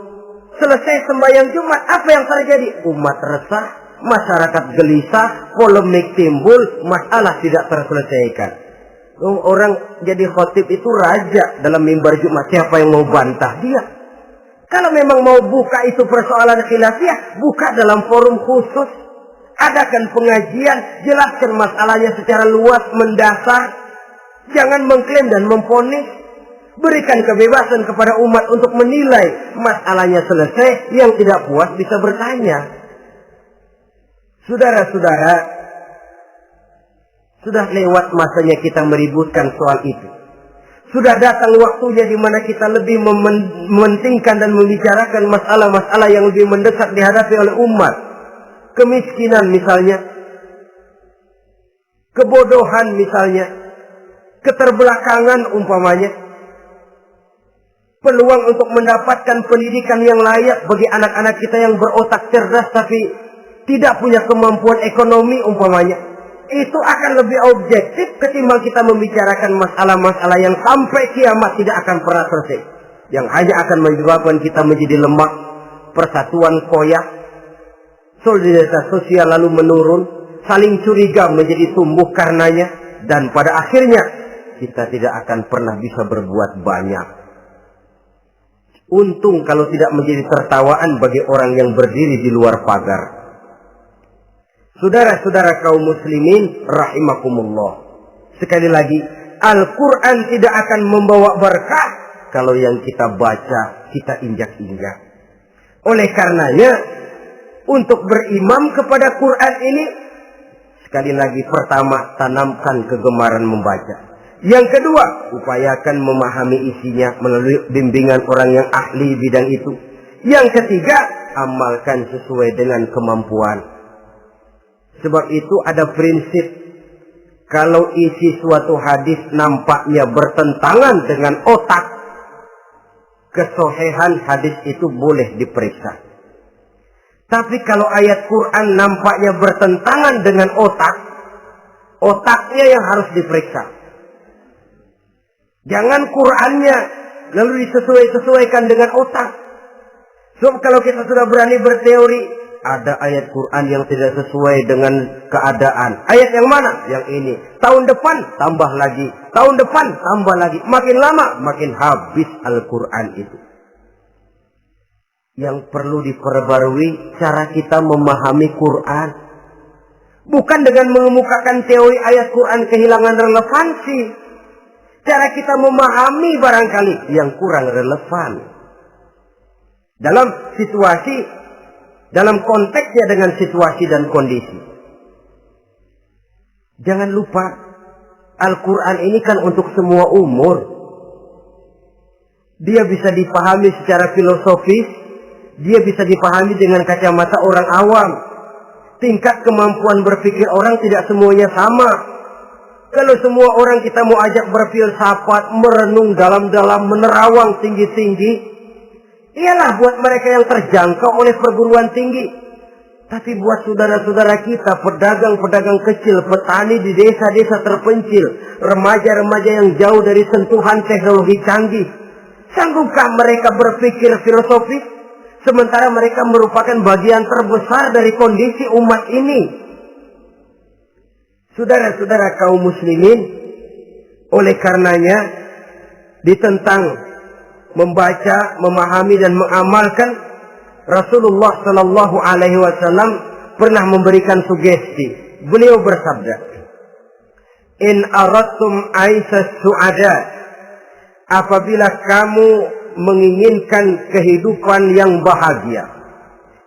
Selesai sembahyang Jumat, apa yang terjadi? Umat resah, masyarakat gelisah, polemik timbul, masalah tidak terselesaikan. Orang jadi khotib itu raja dalam mimbar Jumat, siapa yang mau bantah dia? Kalau memang mau buka itu persoalan khilafiyah, buka dalam forum khusus. Adakan pengajian, jelaskan masalahnya secara luas, mendasar. Jangan mengklaim dan memponis. Berikan kebebasan kepada umat untuk menilai. Masalahnya selesai, yang tidak puas bisa bertanya. Saudara-saudara, sudah lewat masanya kita meributkan soal itu. Sudah datang waktunya di mana kita lebih mementingkan dan membicarakan masalah-masalah yang lebih mendesak dihadapi oleh umat. Kemiskinan misalnya, kebodohan misalnya, keterbelakangan umpamanya, peluang untuk mendapatkan pendidikan yang layak bagi anak-anak kita yang berotak cerdas tapi tidak punya kemampuan ekonomi umpamanya. Itu akan lebih objektif ketimbang kita membicarakan masalah-masalah yang sampai kiamat tidak akan pernah selesai. Yang hanya akan menyebabkan kita menjadi lemah, persatuan koyak, solidaritas sosial lalu menurun, saling curiga menjadi tumbuh karenanya, dan pada akhirnya kita tidak akan pernah bisa berbuat banyak. Untung kalau tidak menjadi tertawaan bagi orang yang berdiri di luar pagar. Saudara-saudara kaum muslimin rahimakumullah. Sekali lagi, Al-Quran tidak akan membawa berkah kalau yang kita baca, kita injak-injak. Oleh karenanya, untuk berimam kepada Quran ini, sekali lagi pertama, tanamkan kegemaran membaca. Yang kedua, upayakan memahami isinya melalui bimbingan orang yang ahli bidang itu. Yang ketiga, amalkan sesuai dengan kemampuan. Sebab itu ada prinsip, kalau isi suatu hadis nampaknya bertentangan dengan otak, kesohihan hadis itu boleh diperiksa. Tapi kalau ayat Quran nampaknya bertentangan dengan otak, otaknya yang harus diperiksa. Jangan Qur'annya lalu disesuaikan dengan otak. Sebab kalau kita sudah berani berteori, ada ayat Quran yang tidak sesuai dengan keadaan. Ayat yang mana? Yang ini. Tahun depan tambah lagi. Tahun depan tambah lagi. Makin lama makin habis Al-Quran itu. Yang perlu diperbarui cara kita memahami Quran. Bukan dengan mengemukakan teori ayat Quran kehilangan relevansi. Cara kita memahami barangkali yang kurang relevan. Dalam situasi, dalam konteksnya dengan situasi dan kondisi. Jangan lupa, Al-Quran ini kan untuk semua umur. Dia bisa dipahami secara filosofis, dia bisa dipahami dengan kacamata orang awam. Tingkat kemampuan berpikir orang tidak semuanya sama. Kalau semua orang kita mau ajak berfilsafat, merenung dalam-dalam, menerawang tinggi-tinggi, ialah buat mereka yang terjangkau oleh perguruan tinggi. Tapi buat saudara-saudara kita, pedagang-pedagang kecil, petani di desa-desa terpencil, remaja-remaja yang jauh dari sentuhan teknologi canggih, sanggupkah mereka berpikir filosofis? Sementara mereka merupakan bagian terbesar dari kondisi umat ini. Saudara-saudara kaum muslimin, oleh karenanya ditentang membaca, memahami dan mengamalkan, Rasulullah Shallallahu Alaihi Wasallam pernah memberikan sugesti. Beliau bersabda, "In aradtum aisas su'ada," apabila kamu menginginkan kehidupan yang bahagia,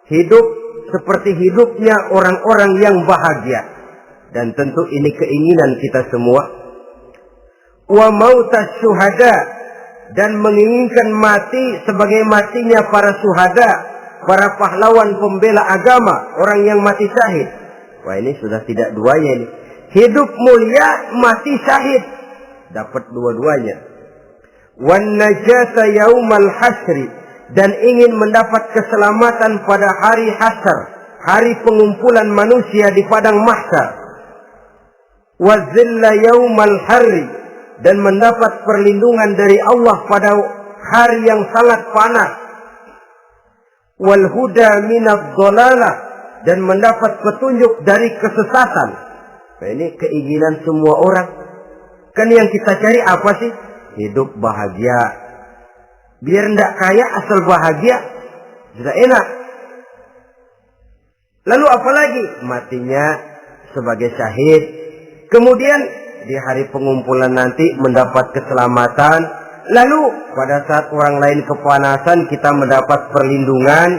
hidup seperti hidupnya orang-orang yang bahagia. Dan tentu ini keinginan kita semua. Wa mautas syuhada, dan menginginkan mati sebagai matinya para syuhada, para pahlawan pembela agama, orang yang mati syahid. Wah, ini sudah tidak duanya ini. Hidup mulia, mati syahid. Dapat dua-duanya. Wan najata yaumal hasri, dan ingin mendapat keselamatan pada hari hasyar, hari pengumpulan manusia di padang mahsyar. Wazilla yaumal harri, dan mendapat perlindungan dari Allah pada hari yang sangat panas. Wal huda minadh dhalalah, dan mendapat petunjuk dari kesesatan. Nah, ini keinginan semua orang. Kan yang kita cari apa sih? Hidup bahagia. Biar ndak kaya asal bahagia, sudah enak. Lalu apalagi? Matinya sebagai syahid. Kemudian di hari pengumpulan nanti mendapat keselamatan. Lalu pada saat orang lain kepanasan kita mendapat perlindungan.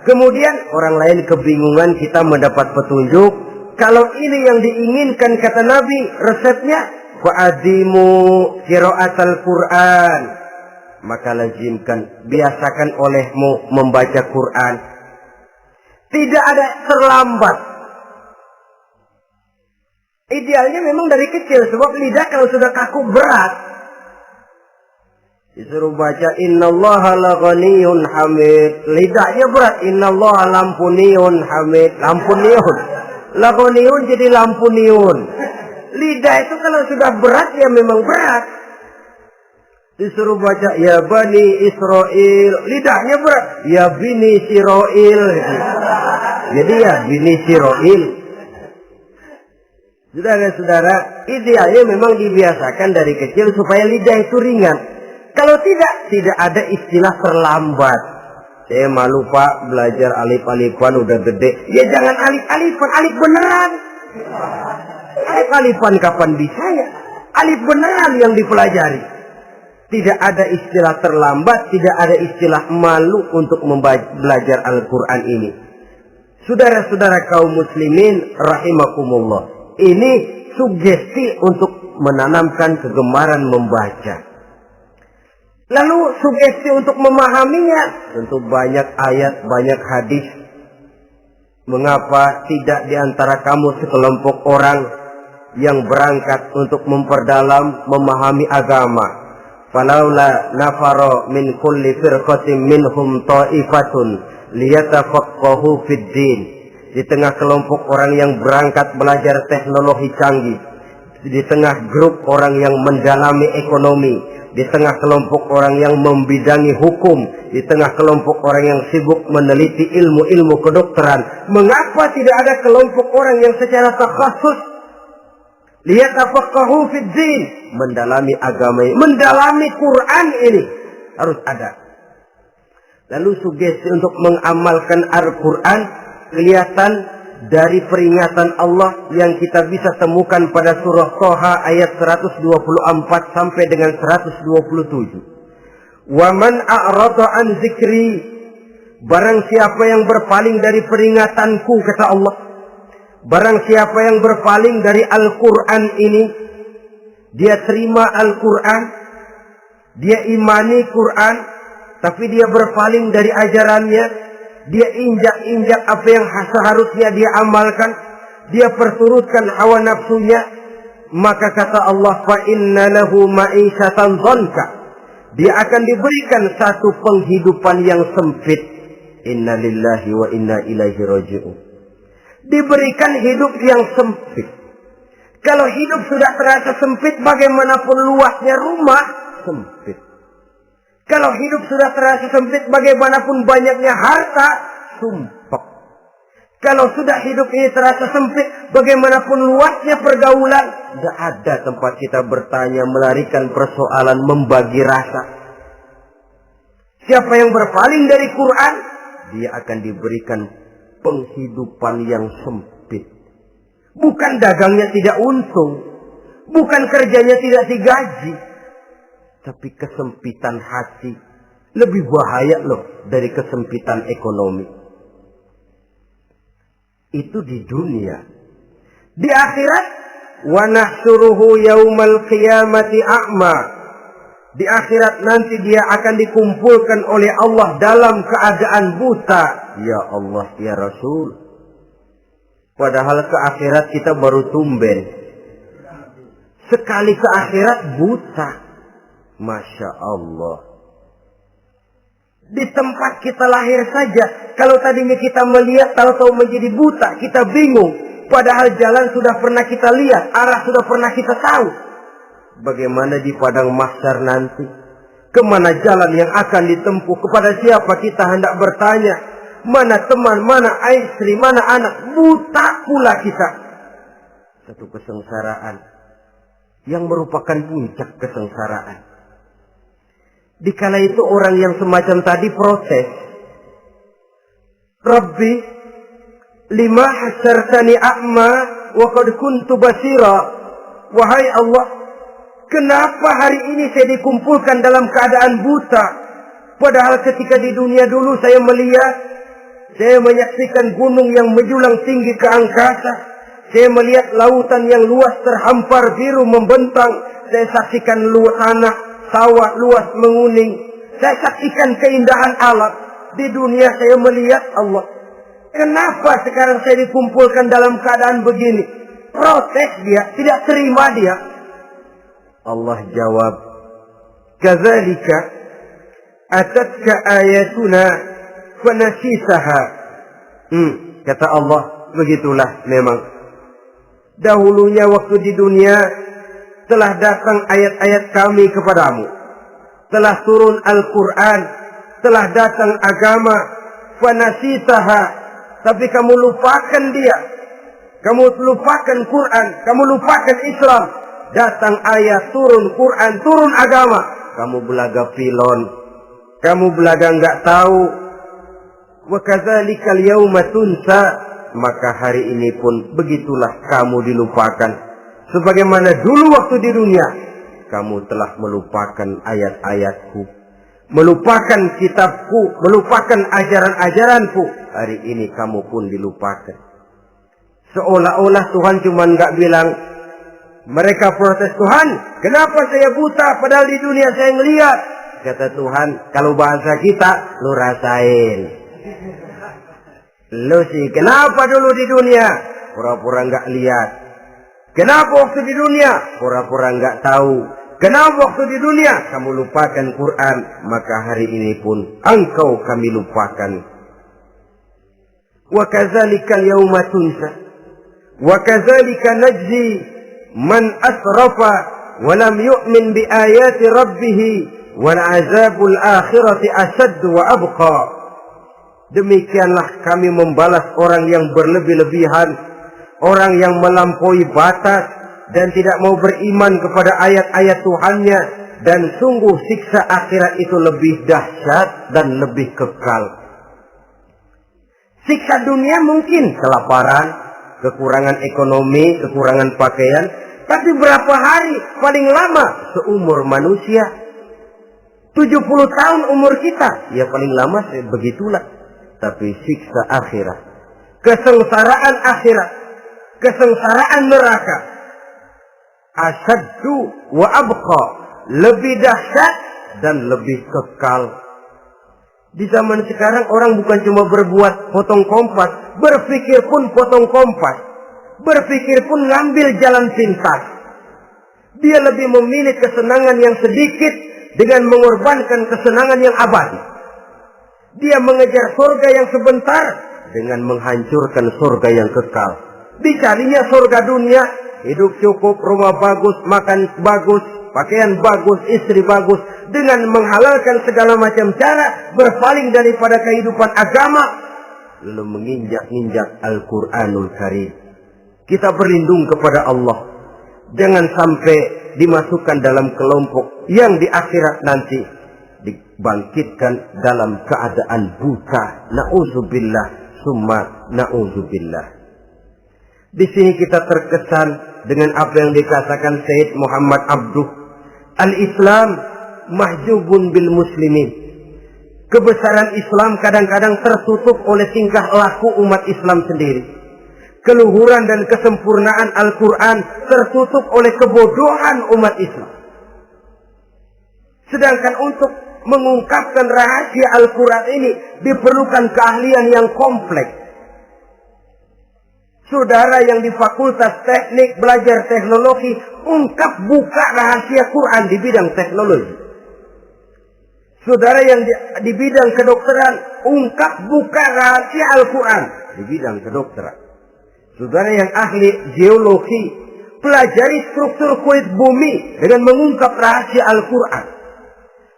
Kemudian orang lain kebingungan kita mendapat petunjuk. Kalau ini yang diinginkan kata Nabi, resepnya fa'adimu qiraatal Quran. Maka lazimkan, biasakan olehmu membaca Quran. Tidak ada terlambat. Idealnya memang dari kecil, sebab lidah kalau sudah kaku berat. Disuruh baca innallaha laghaniyun hamid, lidahnya berat. Innallaha lampuniyun hamid, lampuniyun. Laghaniyun jadi lampuniyun. Lidah itu kalau sudah berat ya memang berat. Disuruh baca ya bani Israel, lidahnya berat. Ya bini Siroil. Jadi ya bini Siroil. Saudara-saudara, idealnya memang dibiasakan dari kecil supaya lidah itu ringan. Kalau tidak ada istilah terlambat. Saya malu Pak, belajar alif-alifan udah gede. Ya jangan alif-alifan, alif beneran. Alif-alifan kapan bisa ya? Alif beneran yang dipelajari. Tidak ada istilah terlambat, tidak ada istilah malu untuk belajar Al-Quran ini. Saudara-saudara kaum muslimin rahimakumullah. Ini sugesti untuk menanamkan kegemaran membaca. Lalu sugesti untuk memahaminya. Tentu banyak ayat, banyak hadis. Mengapa tidak di antara kamu sekelompok orang yang berangkat untuk memperdalam, memahami agama? Falaula nafaro min kulli firqatin minhum ta'ifatun liyatafaqahu fid din. Di tengah kelompok orang yang berangkat belajar teknologi canggih, di tengah grup orang yang mendalami ekonomi, di tengah kelompok orang yang membidangi hukum, di tengah kelompok orang yang sibuk meneliti ilmu-ilmu kedokteran, mengapa tidak ada kelompok orang yang secara takhasus liyatafaqahu fid din, mendalami agama ini, mendalami Quran ini harus ada. Lalu sugesti untuk mengamalkan Al-Quran kelihatan dari peringatan Allah yang kita bisa temukan pada surah Toha ayat 124 sampai dengan 127. Wa man a'rada an zikri, barang siapa yang berpaling dari peringatanku, kata Allah, barang siapa yang berpaling dari Al-Quran ini, dia terima Al-Quran, dia imani Quran, tapi dia berpaling dari ajarannya, dia injak-injak apa yang seharusnya dia amalkan, dia perturutkan hawa nafsunya, maka kata Allah, fa inna lahu ma'isyatan dhanka, dia akan diberikan satu penghidupan yang sempit. Inna lillahi wa inna ilaihi raji'un. Diberikan hidup yang sempit. Kalau hidup sudah terasa sempit, bagaimanapun luasnya rumah, sempit. Kalau hidup sudah terasa sempit, bagaimanapun banyaknya harta, sumpek. Kalau sudah hidup ini terasa sempit, bagaimanapun luasnya pergaulan, tidak ada tempat kita bertanya, melarikan persoalan, membagi rasa. Siapa yang berpaling dari Quran, dia akan diberikan penghidupan yang sempit. Bukan dagangnya tidak untung, bukan kerjanya tidak digaji, tapi kesempitan hati lebih bahaya loh dari kesempitan ekonomi. Itu di dunia. Di akhirat, wa nahsyuruhu yaumal qiyamati a'ma. Di akhirat nanti dia akan dikumpulkan oleh Allah dalam keadaan buta. Ya Allah, ya Rasul. Padahal ke akhirat kita baru tumben. Sekali ke akhirat buta. Masya Allah. Di tempat kita lahir saja, kalau tadinya kita melihat, tahu-tahu menjadi buta, kita bingung. Padahal jalan sudah pernah kita lihat, arah sudah pernah kita tahu. Bagaimana di padang mahsyar nanti? Kemana jalan yang akan ditempuh? Kepada siapa kita hendak bertanya? Mana teman, mana istri, mana anak? Buta pula kita. Satu kesengsaraan yang merupakan puncak kesengsaraan. Dikala itu orang yang semacam tadi protes. Rabbi, lima hasyartani a'ma wa qad kuntu basira. Wahai Allah, kenapa hari ini saya dikumpulkan dalam keadaan buta? Padahal ketika di dunia dulu saya melihat, saya menyaksikan gunung yang menjulang tinggi ke angkasa. Saya melihat lautan yang luas terhampar biru membentang. Saya saksikan luas tanah, sawah luas menguning. Saya saksikan keindahan alam. Di dunia saya melihat Allah. Kenapa sekarang saya dikumpulkan dalam keadaan begini? Protes dia, tidak terima dia. Allah jawab, kadzalika atatka ayatuna fanasisaha. Kata Allah, begitulah memang. Dahulunya waktu di dunia telah datang ayat-ayat kami kepadamu. Telah turun Al-Quran, telah datang agama, fanasisaha, tapi kamu lupakan dia. Kamu lupakan Quran, kamu lupakan Islam. Datang ayat, turun Quran, turun agama. Kamu belaga pilon, kamu belaga enggak tahu. Wa kadzalikal yauma tunsa, maka hari ini pun begitulah kamu dilupakan. Sebagaimana dulu waktu di dunia, kamu telah melupakan ayat-ayatku, melupakan kitabku, melupakan ajaran-ajaranku. Hari ini kamu pun dilupakan. Seolah-olah Tuhan cuma enggak bilang, mereka protes, Tuhan, kenapa saya buta padahal di dunia saya ngelihat? Kata Tuhan, kalau bahasa kita, lu rasain. Lu sih, kenapa dulu di dunia? Pura-pura enggak lihat. Kenapa waktu di dunia? Pura-pura enggak tahu. Kenapa waktu di dunia? Kamu lupakan Quran, maka hari ini pun engkau kami lupakan. Wa kadzalikal yauma tunsa. Wa kadzalika najzi man asrafa walam yu'min bi ayati rabbih wal azabul akhirati asyaddu wa abqa. Demikianlah kami membalas orang yang berlebih-lebihan, orang yang melampaui batas dan tidak mau beriman kepada ayat-ayat Tuhannya, dan sungguh siksa akhirat itu lebih dahsyat dan lebih kekal. Siksa dunia mungkin kelaparan, kekurangan ekonomi, kekurangan pakaian, tapi berapa hari paling lama seumur manusia? 70 tahun umur kita, ya paling lama begitulah. Tapi siksa akhirat, kesengsaraan akhirat, kesengsaraan neraka, asyaddu wa abqa, lebih dahsyat dan lebih kekal. Di zaman sekarang orang bukan cuma berbuat potong kompas, berpikir pun potong kompas, berpikir pun ngambil jalan pintas. Dia lebih memilih kesenangan yang sedikit dengan mengorbankan kesenangan yang abadi. Dia mengejar surga yang sebentar dengan menghancurkan surga yang kekal. Dicarinya surga dunia, hidup cukup, rumah bagus, makan bagus, pakaian bagus, istri bagus, dengan menghalalkan segala macam cara, berpaling daripada kehidupan agama, lalu menginjak-injak Al-Quranul Karim. Kita berlindung kepada Allah, jangan sampai dimasukkan dalam kelompok yang di akhirat nanti dibangkitkan dalam keadaan buta. Na'udzubillah summa na'udzubillah. Di sini kita terkesan dengan apa yang dikatakan Sayyid Muhammad Abduh, al-Islam mahjubun bil muslimin. Kebesaran Islam kadang-kadang tertutup oleh tingkah laku umat Islam sendiri. Keluhuran dan kesempurnaan Al-Quran tertutup oleh kebodohan umat Islam. Sedangkan untuk mengungkapkan rahasia Al-Quran ini diperlukan keahlian yang kompleks. Saudara yang di Fakultas Teknik belajar teknologi, ungkap buka rahasia Quran di bidang teknologi. Saudara yang di bidang kedokteran, ungkap buka rahasia Al-Quran di bidang kedokteran. Saudara yang ahli geologi, pelajari struktur kulit bumi dengan mengungkap rahasia Al-Quran.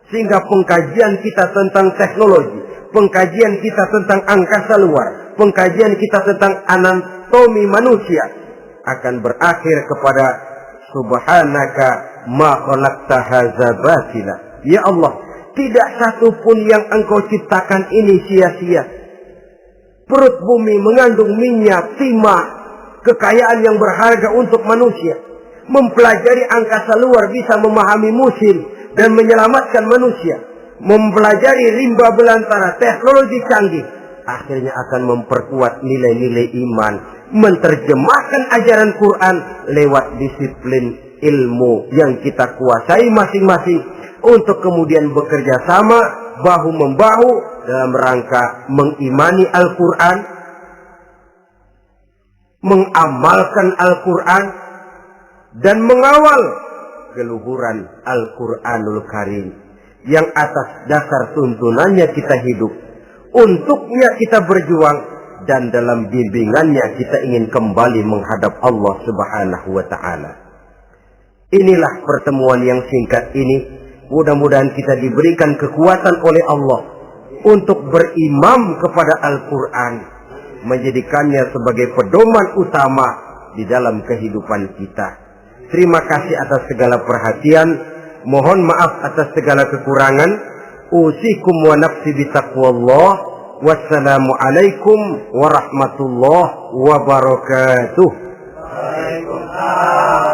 Sehingga pengkajian kita tentang teknologi, pengkajian kita tentang angkasa luar, pengkajian kita tentang anatomi manusia akan berakhir kepada subhanaka ma khalaqta hadza batila. Ya Allah, tidak satu pun yang engkau ciptakan ini sia-sia. Perut bumi mengandung minyak, timah, kekayaan yang berharga untuk manusia. Mempelajari angkasa luar bisa memahami musim dan menyelamatkan manusia. Mempelajari rimba belantara, teknologi canggih, akhirnya akan memperkuat nilai-nilai iman. Menerjemahkan ajaran Quran lewat disiplin ilmu yang kita kuasai masing-masing, untuk kemudian bekerja sama bahu-membahu dalam rangka mengimani Al-Quran, mengamalkan Al-Quran, dan mengawal keluhuran Al-Quranul Karim yang atas dasar tuntunannya kita hidup, untuknya kita berjuang, dan dalam bimbingannya kita ingin kembali menghadap Allah Subhanahu wa Ta'ala. Inilah pertemuan yang singkat ini. Mudah-mudahan kita diberikan kekuatan oleh Allah untuk berimam kepada Al-Quran, menjadikannya sebagai pedoman utama di dalam kehidupan kita. Terima kasih atas segala perhatian. Mohon maaf atas segala kekurangan. Usikum wa nafsi bitaqwallah. Wassalamualaikum warahmatullahi wabarakatuh. Waalaikumsalam.